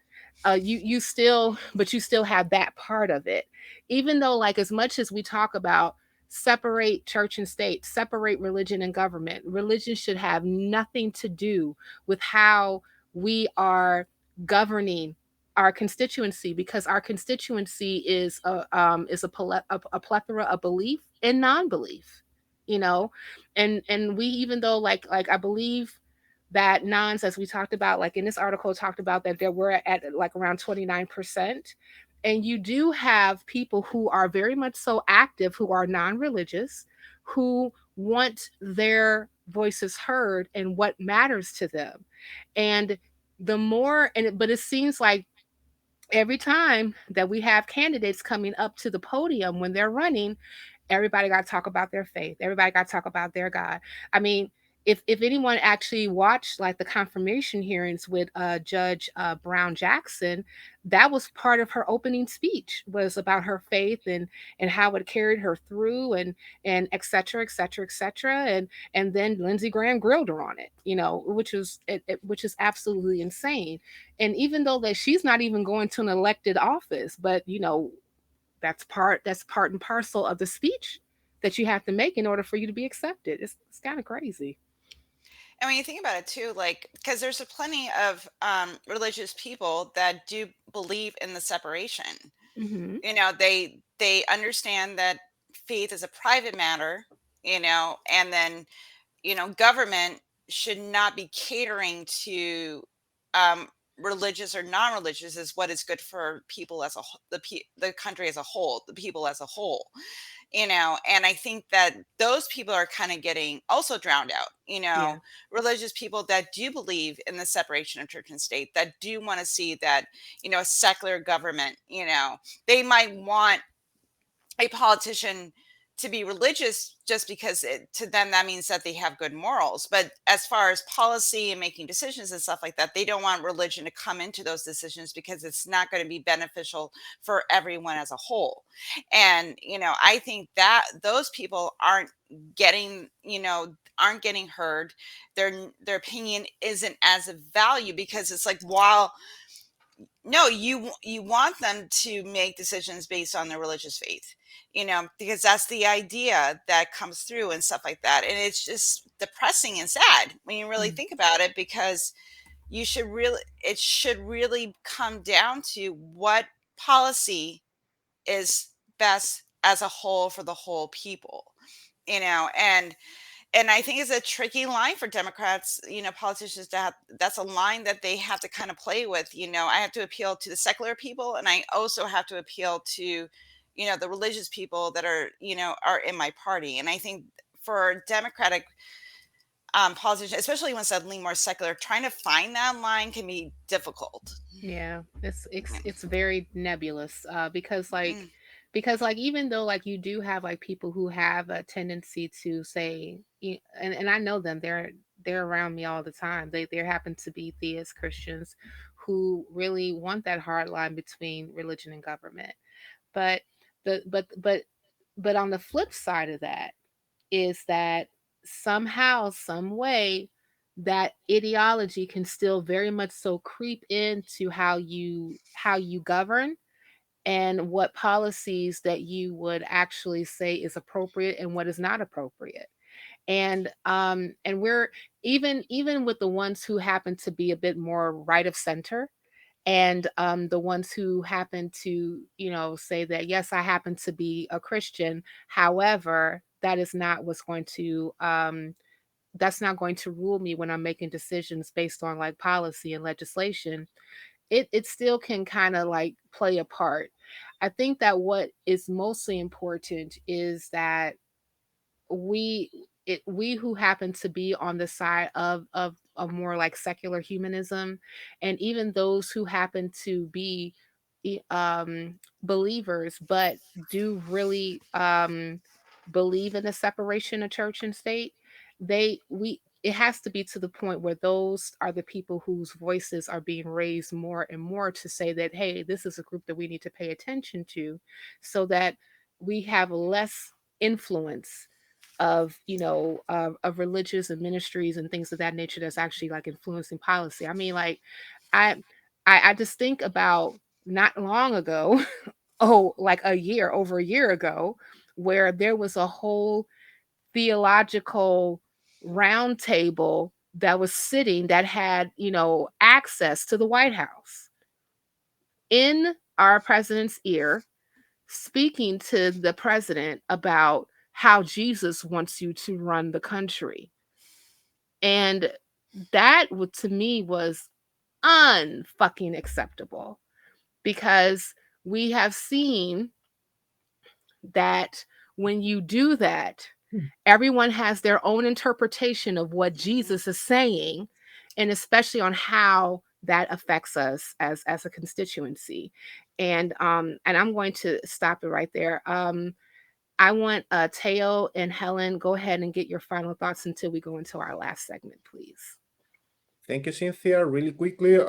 You still, but you still have that part of it. Even though like as much as we talk about separate church and state, separate religion and government, religion should have nothing to do with how we are governing our constituency, because our constituency is a plethora of belief and non-belief, you know. And we, even though like I believe that nons, as we talked about, like in this article, talked about that there were at like around 29%. And you do have people who are very much so active, who are non-religious, who want their voices heard and what matters to them. And the more, but it seems like every time that we have candidates coming up to the podium when they're running, everybody got to talk about their faith. Everybody got to talk about their God. I mean, if anyone actually watched like the confirmation hearings with Judge Brown Jackson, that was part of her opening speech, was about her faith and how it carried her through and et cetera, et cetera, et cetera. And then Lindsey Graham grilled her on it, which which is absolutely insane. And even though that she's not even going to an elected office, but that's part and parcel of the speech that you have to make in order for you to be accepted. It's kind of crazy. And when you think about it too, like, because there's plenty of religious people that do believe in the separation. Mm-hmm. They understand that faith is a private matter, and then government should not be catering to um, religious or non-religious is what is good for people as the country as a whole, the people as a whole. And I think that those people are kind of getting also drowned out. Yeah. Religious people that do believe in the separation of church and state, that do want to see that a secular government. They might want a politician to be religious just because to them that means that they have good morals, but as far as policy and making decisions and stuff like that, they don't want religion to come into those decisions because it's not going to be beneficial for everyone as a whole. And I think that those people aren't getting heard. Their opinion isn't as of value, because it's like, while no, you want them to make decisions based on their religious faith, because that's the idea that comes through and stuff like that. And it's just depressing and sad when you really think about it, because it should really come down to what policy is best as a whole for the whole people, and I think it's a tricky line for Democrats, politicians to have. That's a line that they have to kind of play with. I have to appeal to the secular people, and I also have to appeal to, the religious people that are in my party. And I think for Democratic politicians, especially ones that lean more secular, trying to find that line can be difficult. Yeah, it's very nebulous because even though like you do have like people who have a tendency to say, and I know them, they're around me all the time. There happen to be theist Christians who really want that hard line between religion and government. But the but on the flip side of that is that somehow, some way, that ideology can still very much so creep into how you govern and what policies that you would actually say is appropriate and what is not appropriate. And we're even with the ones who happen to be a bit more right of center, and the ones who happen to say that, yes, I happen to be a Christian, however, that is not what's going to that's not going to rule me when I'm making decisions based on like policy and legislation. It still can kind of like play a part. I think that what is mostly important is that we who happen to be on the side of more like secular humanism, and even those who happen to be believers but do really believe in the separation of church and state, it has to be to the point where those are the people whose voices are being raised more and more to say that, hey, this is a group that we need to pay attention to, so that we have less influence of of religious and ministries and things of that nature that's actually like influencing policy. I mean, like I I just think about not long ago, like over a year ago, where there was a whole theological roundtable that was sitting that had, access to the White House in our president's ear, speaking to the president about how Jesus wants you to run the country. And that to me was unfucking acceptable, because we have seen that when you do that, everyone has their own interpretation of what Jesus is saying, and especially on how that affects us as a constituency. And I'm going to stop it right there. I want Ateo and Helen, go ahead and get your final thoughts until we go into our last segment, please. Thank you, Cynthia. Really quickly,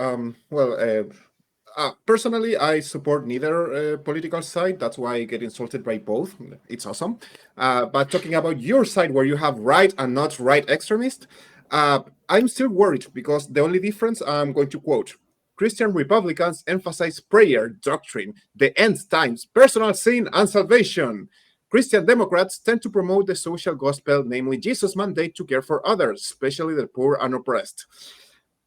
personally, I support neither political side. That's why I get insulted by both. It's awesome. But talking about your side, where you have right and not right extremists, I'm still worried because the only difference, I'm going to quote, Christian Republicans emphasize prayer, doctrine, the end times, personal sin, and salvation. Christian Democrats tend to promote the social gospel, namely Jesus' mandate to care for others, especially the poor and oppressed.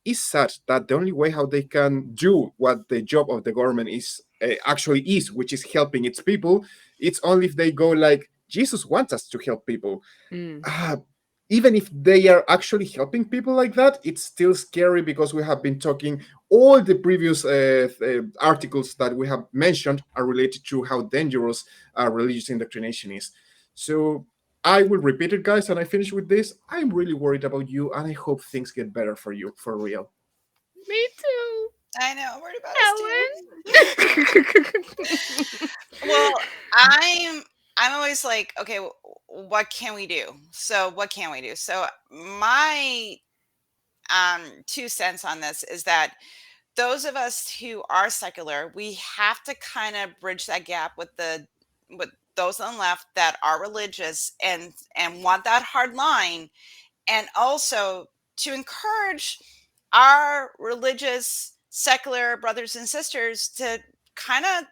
It's sad that the only way how they can do what the job of the government is actually is, which is helping its people, it's only if they go like, Jesus wants us to help people. Even if they are actually helping people like that, it's still scary because we have been talking, all the previous articles that we have mentioned are related to how dangerous religious indoctrination is. So I will repeat it, guys, and I finish with this. I'm really worried about you, and I hope things get better for you, for real. Me too. I know, I'm worried about us too. Well, I'm always like, okay, what can we do? So what can we do? So my 2 cents on this is that those of us who are secular, we have to kind of bridge that gap with those on the left that are religious and want that hard line, and also to encourage our religious secular brothers and sisters to kind of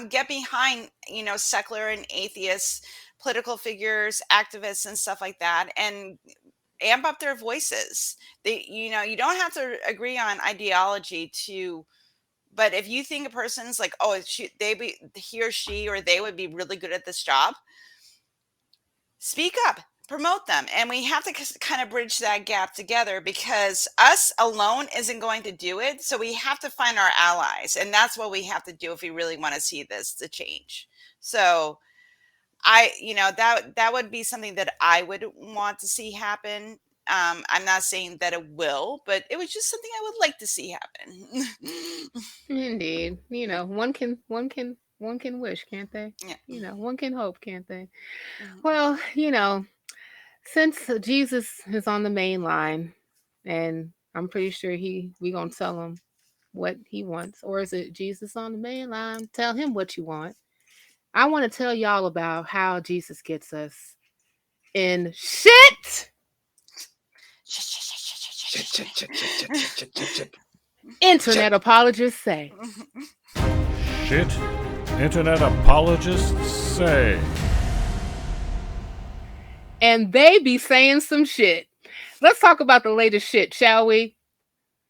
get behind, secular and atheist political figures, activists, and stuff like that, and amp up their voices. You don't have to agree on ideology but if you think a person's like, oh, he or she or they would be really good at this job, speak up, promote them. And we have to kind of bridge that gap together, because us alone isn't going to do it. So we have to find our allies. And that's what we have to do if we really want to see this to change. So that would be something that I would want to see happen. I'm not saying that it will, but it was just something I would like to see happen. Indeed. One can wish, can't they? Yeah. One can hope, can't they? Well, since Jesus is on the main line, and I'm pretty sure we gonna tell him what he wants, or is it Jesus on the main line? Tell him what you want. I want to tell y'all about how Jesus gets us in shit. Internet apologists say. Shit, internet apologists say. And they be saying some shit. Let's talk about the latest shit, shall we?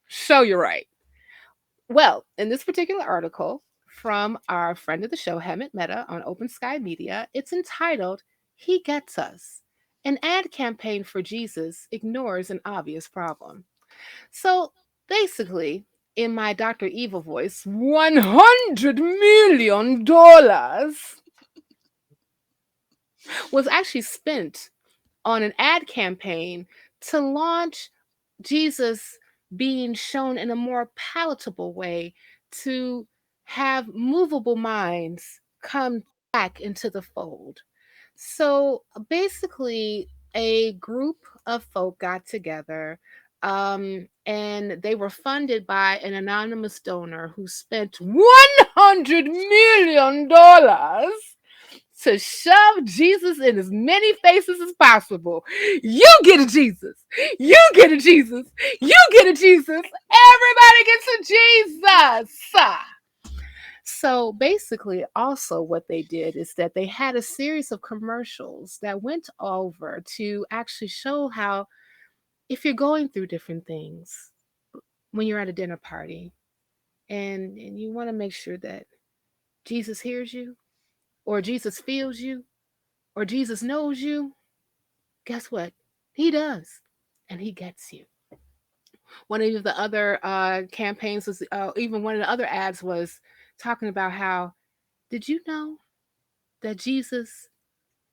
Show you right. Well, in this particular article from our friend of the show, Hemant Mehta, on OpenSky Media, it's entitled, He Gets Us. An ad campaign for Jesus ignores an obvious problem. So basically, in my Dr. Evil voice, $100 million was actually spent on an ad campaign to launch Jesus being shown in a more palatable way, to have movable minds come back into the fold. So basically, a group of folk got together, and they were funded by an anonymous donor who spent $100 million to shove Jesus in as many faces as possible. You get a Jesus. You get a Jesus. You get a Jesus. Everybody gets a Jesus. So basically, also what they did is that they had a series of commercials that went over to actually show how, if you're going through different things, when you're at a dinner party and you want to make sure that Jesus hears you, or Jesus feels you, or Jesus knows you, guess what? He does. And he gets you. One of the other campaigns was, even one of the other ads was talking about how, did you know that Jesus'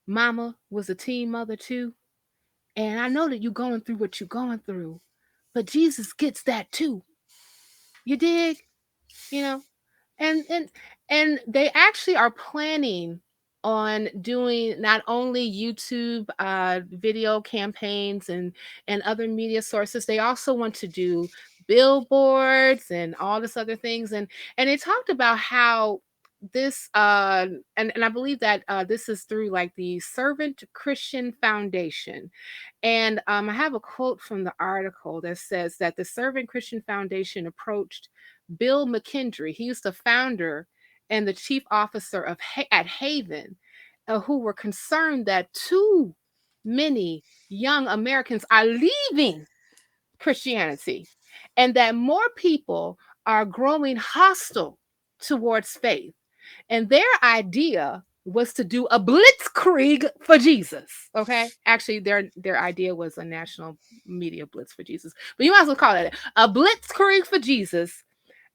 mama was a teen mother too? And I know that you're going through what you're going through, but Jesus gets that too. You dig? And they actually are planning on doing not only YouTube video campaigns and other media sources. They also want to do billboards and all this other things. And they talked about how this and I believe that this is through like the Servant Christian Foundation. And I have a quote from the article that says that the Servant Christian Foundation approached Bill McKendry. He's the founder and the chief officer of at Haven, who were concerned that too many young Americans are leaving Christianity and that more people are growing hostile towards faith. And their idea was to do a blitzkrieg for Jesus. Okay, actually, their idea was a national media blitz for Jesus, but you might as well call it a blitzkrieg for Jesus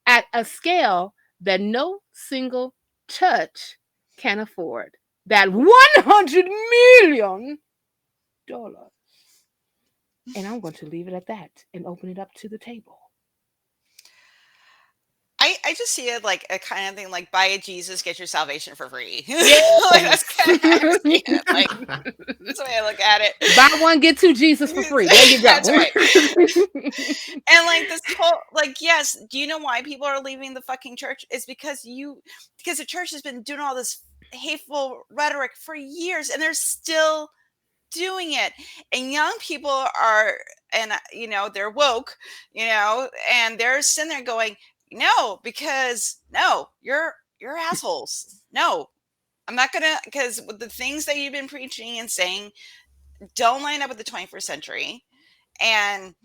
at a scale that no single church can afford. That $100 million. And I'm going to leave it at that and open it up to the table. I just see it like a kind of thing like buy a Jesus, get your salvation for free. Yeah. Like, that's kind of how I see it. Like, that's the way I look at it. Buy one, get two Jesus for free. There you go. That's right. And like this whole, like, yes, do you know why people are leaving the fucking church? It's because the church has been doing all this hateful rhetoric for years and they're still doing it. And young people are, and they're woke, and they're sitting there going, no, because no, you're assholes. No, I'm not gonna, because the things that you've been preaching and saying don't line up with the 21st century, and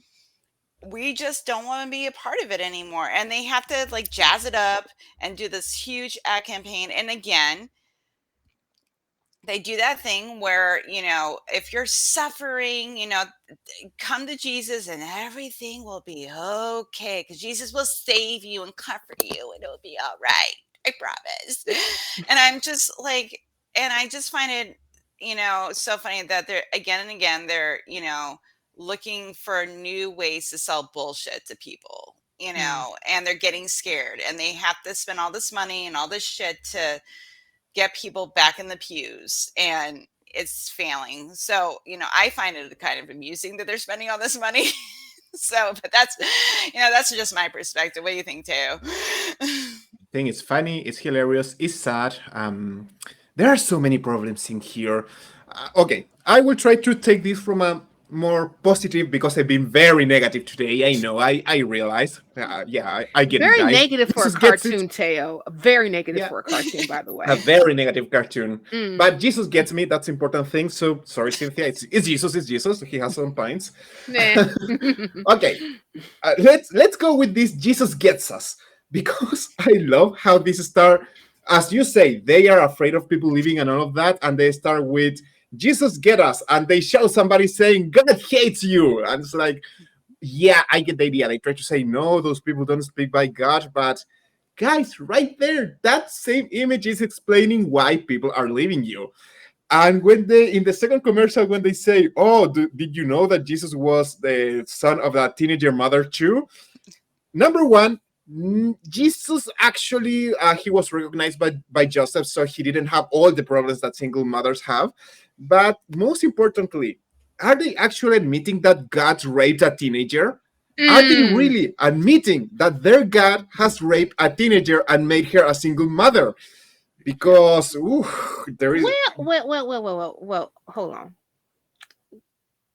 we just don't want to be a part of it anymore. And they have to like jazz it up and do this huge ad campaign. And again, they do that thing where, if you're suffering, come to Jesus and everything will be okay because Jesus will save you and comfort you and it'll be all right. I promise. And I'm just like, and I just find it, so funny that they're again and again, they're, looking for new ways to sell bullshit to people, and they're getting scared and they have to spend all this money and all this shit to get people back in the pews, and it's failing. So, I find it kind of amusing that they're spending all this money. So, but that's just my perspective. What do you think, Teo? I think it's funny, it's hilarious, it's sad. There are so many problems in here. Okay, I will try to take this from a more positive because I've been very negative today. I know, I realize. I get very it. Very negative for a cartoon, Teo. Very negative for a cartoon, by the way. A very negative cartoon. But Jesus gets me. That's the important thing. So sorry, Cynthia. It's Jesus. It's Jesus. He has some points. Okay, let's go with this. Jesus gets us because I love how this start. As you say, they are afraid of people leaving and all of that, and they start with Jesus get us, and they show somebody saying God hates you, and it's like, yeah, I get the idea. They try to say no, those people don't speak by God, but guys, right there, that same image is explaining why people are leaving you. And when in the second commercial, when they say, oh, did you know that Jesus was the son of a teenager mother too? Number one, Jesus actually, he was recognized by Joseph, so he didn't have all the problems that single mothers have. But most importantly, are they actually admitting that God raped a teenager? Are they really admitting that their God has raped a teenager and made her a single mother? Because there is... Well, hold on.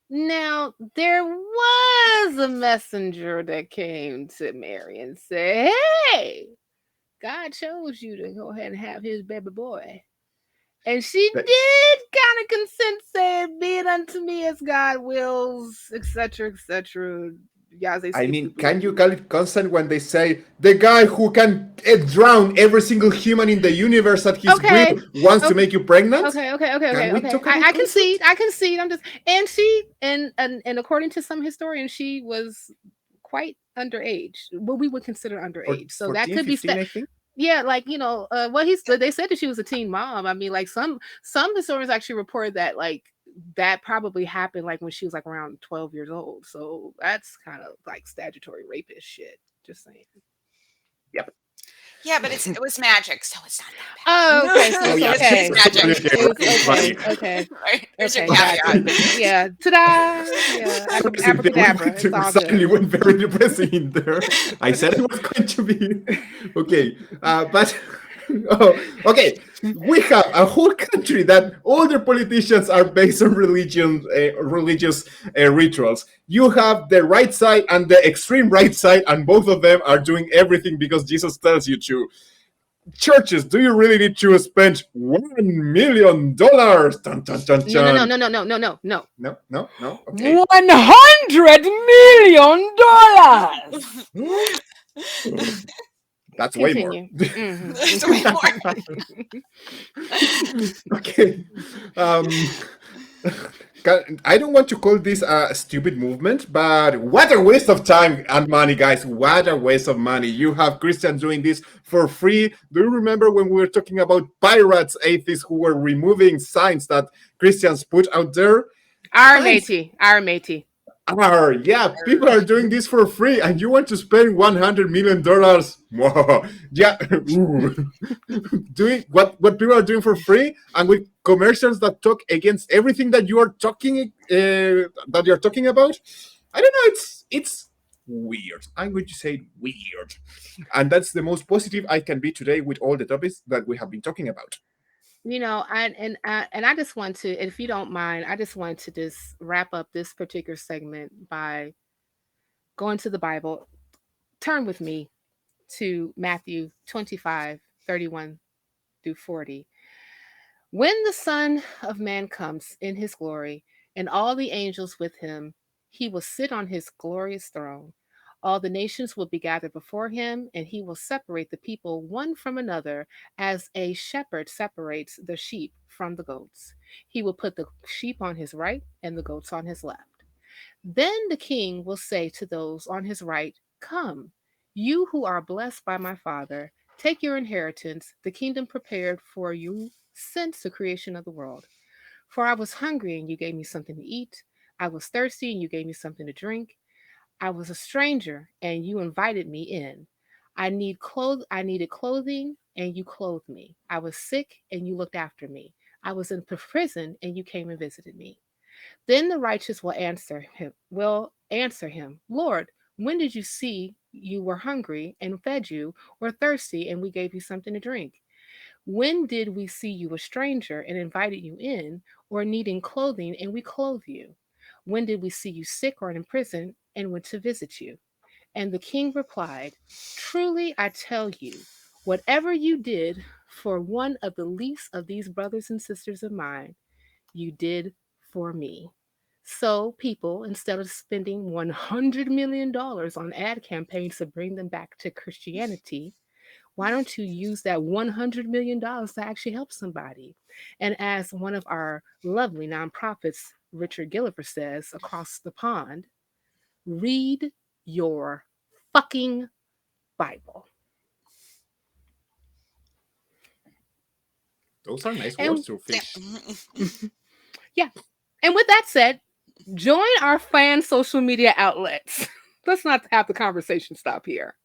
Now, there was a messenger that came to Mary and said, hey, God chose you to go ahead and have his baby boy. And she did kind of consent, saying, be it unto me as God wills, etc., etc. I mean, can you call it consent when they say the guy who can drown every single human in the universe at his will wants to make you pregnant? Okay. I concede. I'm just, and she and according to some historians, she was quite underage. What we would consider underage. So 14, that could 15, be. I think. Yeah, like they said that she was a teen mom. I mean, like some historians actually report that like that probably happened like when she was like around 12 years old. So that's kind of like statutory rapist shit. Just saying. Yep. Yeah, but it was magic, so it's not that bad. Oh, okay. So Oh, it's yeah, okay. it's totally It okay, was right? okay. Right. Okay. Right? There's your Okay. caveat. Gotcha. Yeah. Ta-da! Yeah. Sorry, Cynthia, Abracadabra. It's all suddenly good. went very depressing in there. I said it was going to be okay, but okay. We have a whole country that all their politicians are based on religious rituals. You have the right side and the extreme right side, and both of them are doing everything because Jesus tells you to. Churches, do you really need to spend $1 million? Dun, dun, dun, dun. No. No. Okay. $100 million. That's Continue. way Mhm. That's way more. Okay. I don't want to call this a stupid movement, but what a waste of time and money, guys. What a waste of money. You have Christians doing this for free. Do you remember when we were talking about pirates, atheists who were removing signs that Christians put out there? Our matey. Yeah, people are doing this for free, and you want to spend $100 million? Whoa. Yeah, doing what people are doing for free, and with commercials that talk against everything that you are talking about. I don't know. It's weird. I'm going to say weird, and that's the most positive I can be today with all the topics that we have been talking about. I just want to, if you don't mind, I just want to just wrap up this particular segment by going to the Bible. Turn with me to Matthew 25:31 through 40. When the Son of Man comes in his glory and all the angels with him, he will sit on his glorious throne. All the nations will be gathered before him, and he will separate the people one from another as a shepherd separates the sheep from the goats. He will put the sheep on his right and the goats on his left. Then the king will say to those on his right, "Come, you who are blessed by my Father, take your inheritance, the kingdom prepared for you since the creation of the world. For I was hungry, and you gave me something to eat. I was thirsty, and you gave me something to drink. I was a stranger, and you invited me in. I needed clothing, and you clothed me. I was sick, and you looked after me. I was in prison, and you came and visited me." Then the righteous will answer him, "Lord, when did you see you were hungry and fed you, or thirsty and we gave you something to drink? When did we see you a stranger and invited you in, or needing clothing and we clothed you? When did we see you sick or in prison and went to visit you?" And the king replied, "Truly I tell you, whatever you did for one of the least of these brothers and sisters of mine, you did for me." So, people, instead of spending $100 million on ad campaigns to bring them back to Christianity, why don't you use that $100 million to actually help somebody? And as one of our lovely nonprofits, Richard Gilliver, says across the pond, read your fucking Bible. Those are nice And words to fish. yeah. And with that said, join our fan social media outlets. Let's not have the conversation stop here.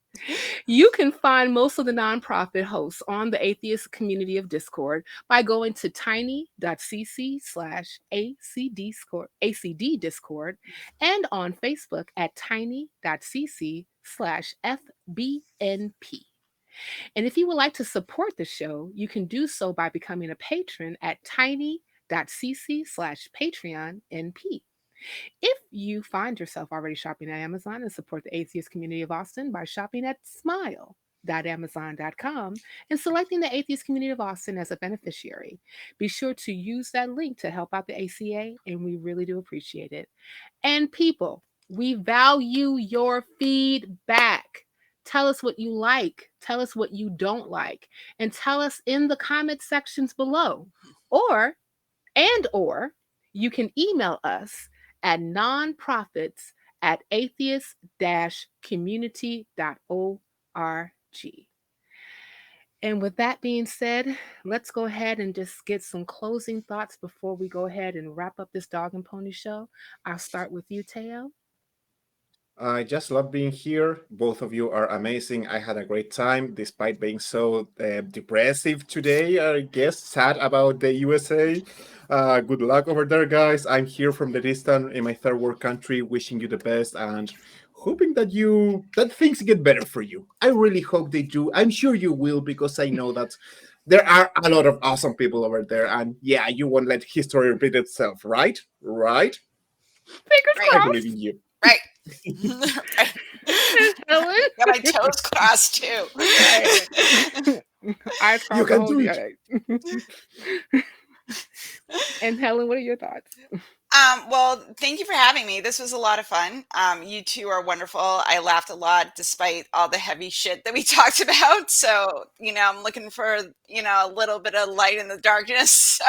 You can find most of the nonprofit hosts on the atheist community of Discord by going to tiny.cc/ACD Discord and on Facebook at tiny.cc/FBNP. And if you would like to support the show, you can do so by becoming a patron at tiny.cc/PatreonNP. If you find yourself already shopping at Amazon, and support the atheist community of Austin by shopping at smile.amazon.com and selecting the atheist community of Austin as a beneficiary. Be sure to use that link to help out the ACA, and we really do appreciate it. And people, we value your feedback. Tell us what you like, tell us what you don't like, and tell us in the comment sections below. Or you can email us at nonprofits@atheist-community.org. And with that being said, let's go ahead and just get some closing thoughts before we go ahead and wrap up this Dog and Pony show. I'll start with you, Teo. I just love being here. Both of you are amazing. I had a great time despite being so depressive today. I guess sad about the USA. Good luck over there, guys. I'm here from the distance in my third world country, wishing you the best and hoping that things get better for you. I really hope they do. I'm sure you will because I know that there are a lot of awesome people over there, and yeah, you won't let history repeat itself, right? Right? Fingers I crossed. believe in you. Right. Helen? Got my toes crossed too. I crossed You the can whole do day. And Helen, what are your thoughts? Well, thank you for having me. This was a lot of fun. You two are wonderful. I laughed a lot despite all the heavy shit that we talked about. So, I'm looking for, a little bit of light in the darkness. So,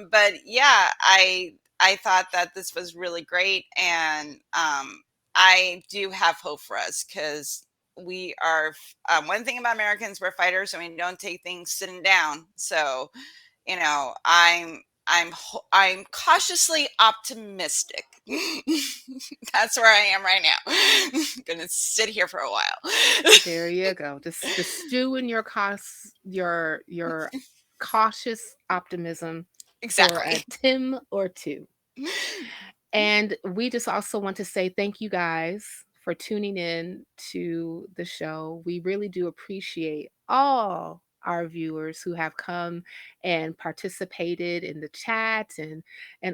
but yeah, I thought that this was really great. And I do have hope for us because we are, one thing about Americans, we're fighters and we don't take things sitting down. So, I'm cautiously optimistic. That's where I am right now. Gonna sit here for a while. There you go. Just stew in your cautious optimism Exactly. for a Tim or two. And we just also want to say thank you guys for tuning in to the show. We really do appreciate all our viewers who have come and participated in the chat and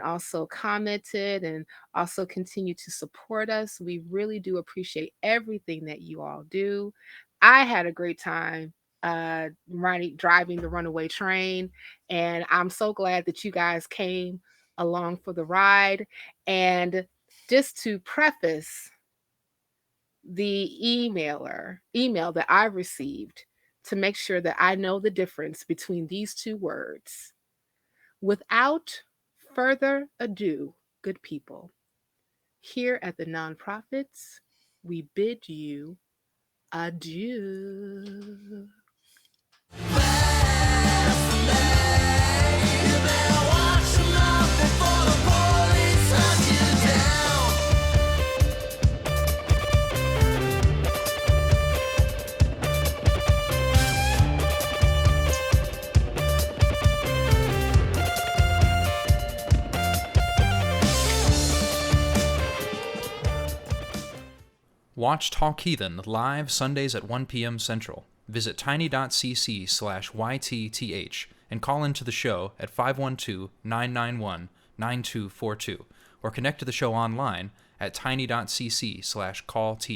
also commented and also continue to support us. We really do appreciate everything that you all do. I had a great time driving the runaway train, and I'm so glad that you guys came along for the ride. And just to preface the email that I received to make sure that I know the difference between these two words. Without further ado, good people, here at the Nonprofits, we bid you adieu. Watch Talk Heathen live Sundays at 1 p.m. Central. Visit tiny.cc/YTTH and call into the show at 512-991-9242 or connect to the show online at tiny.cc/callth.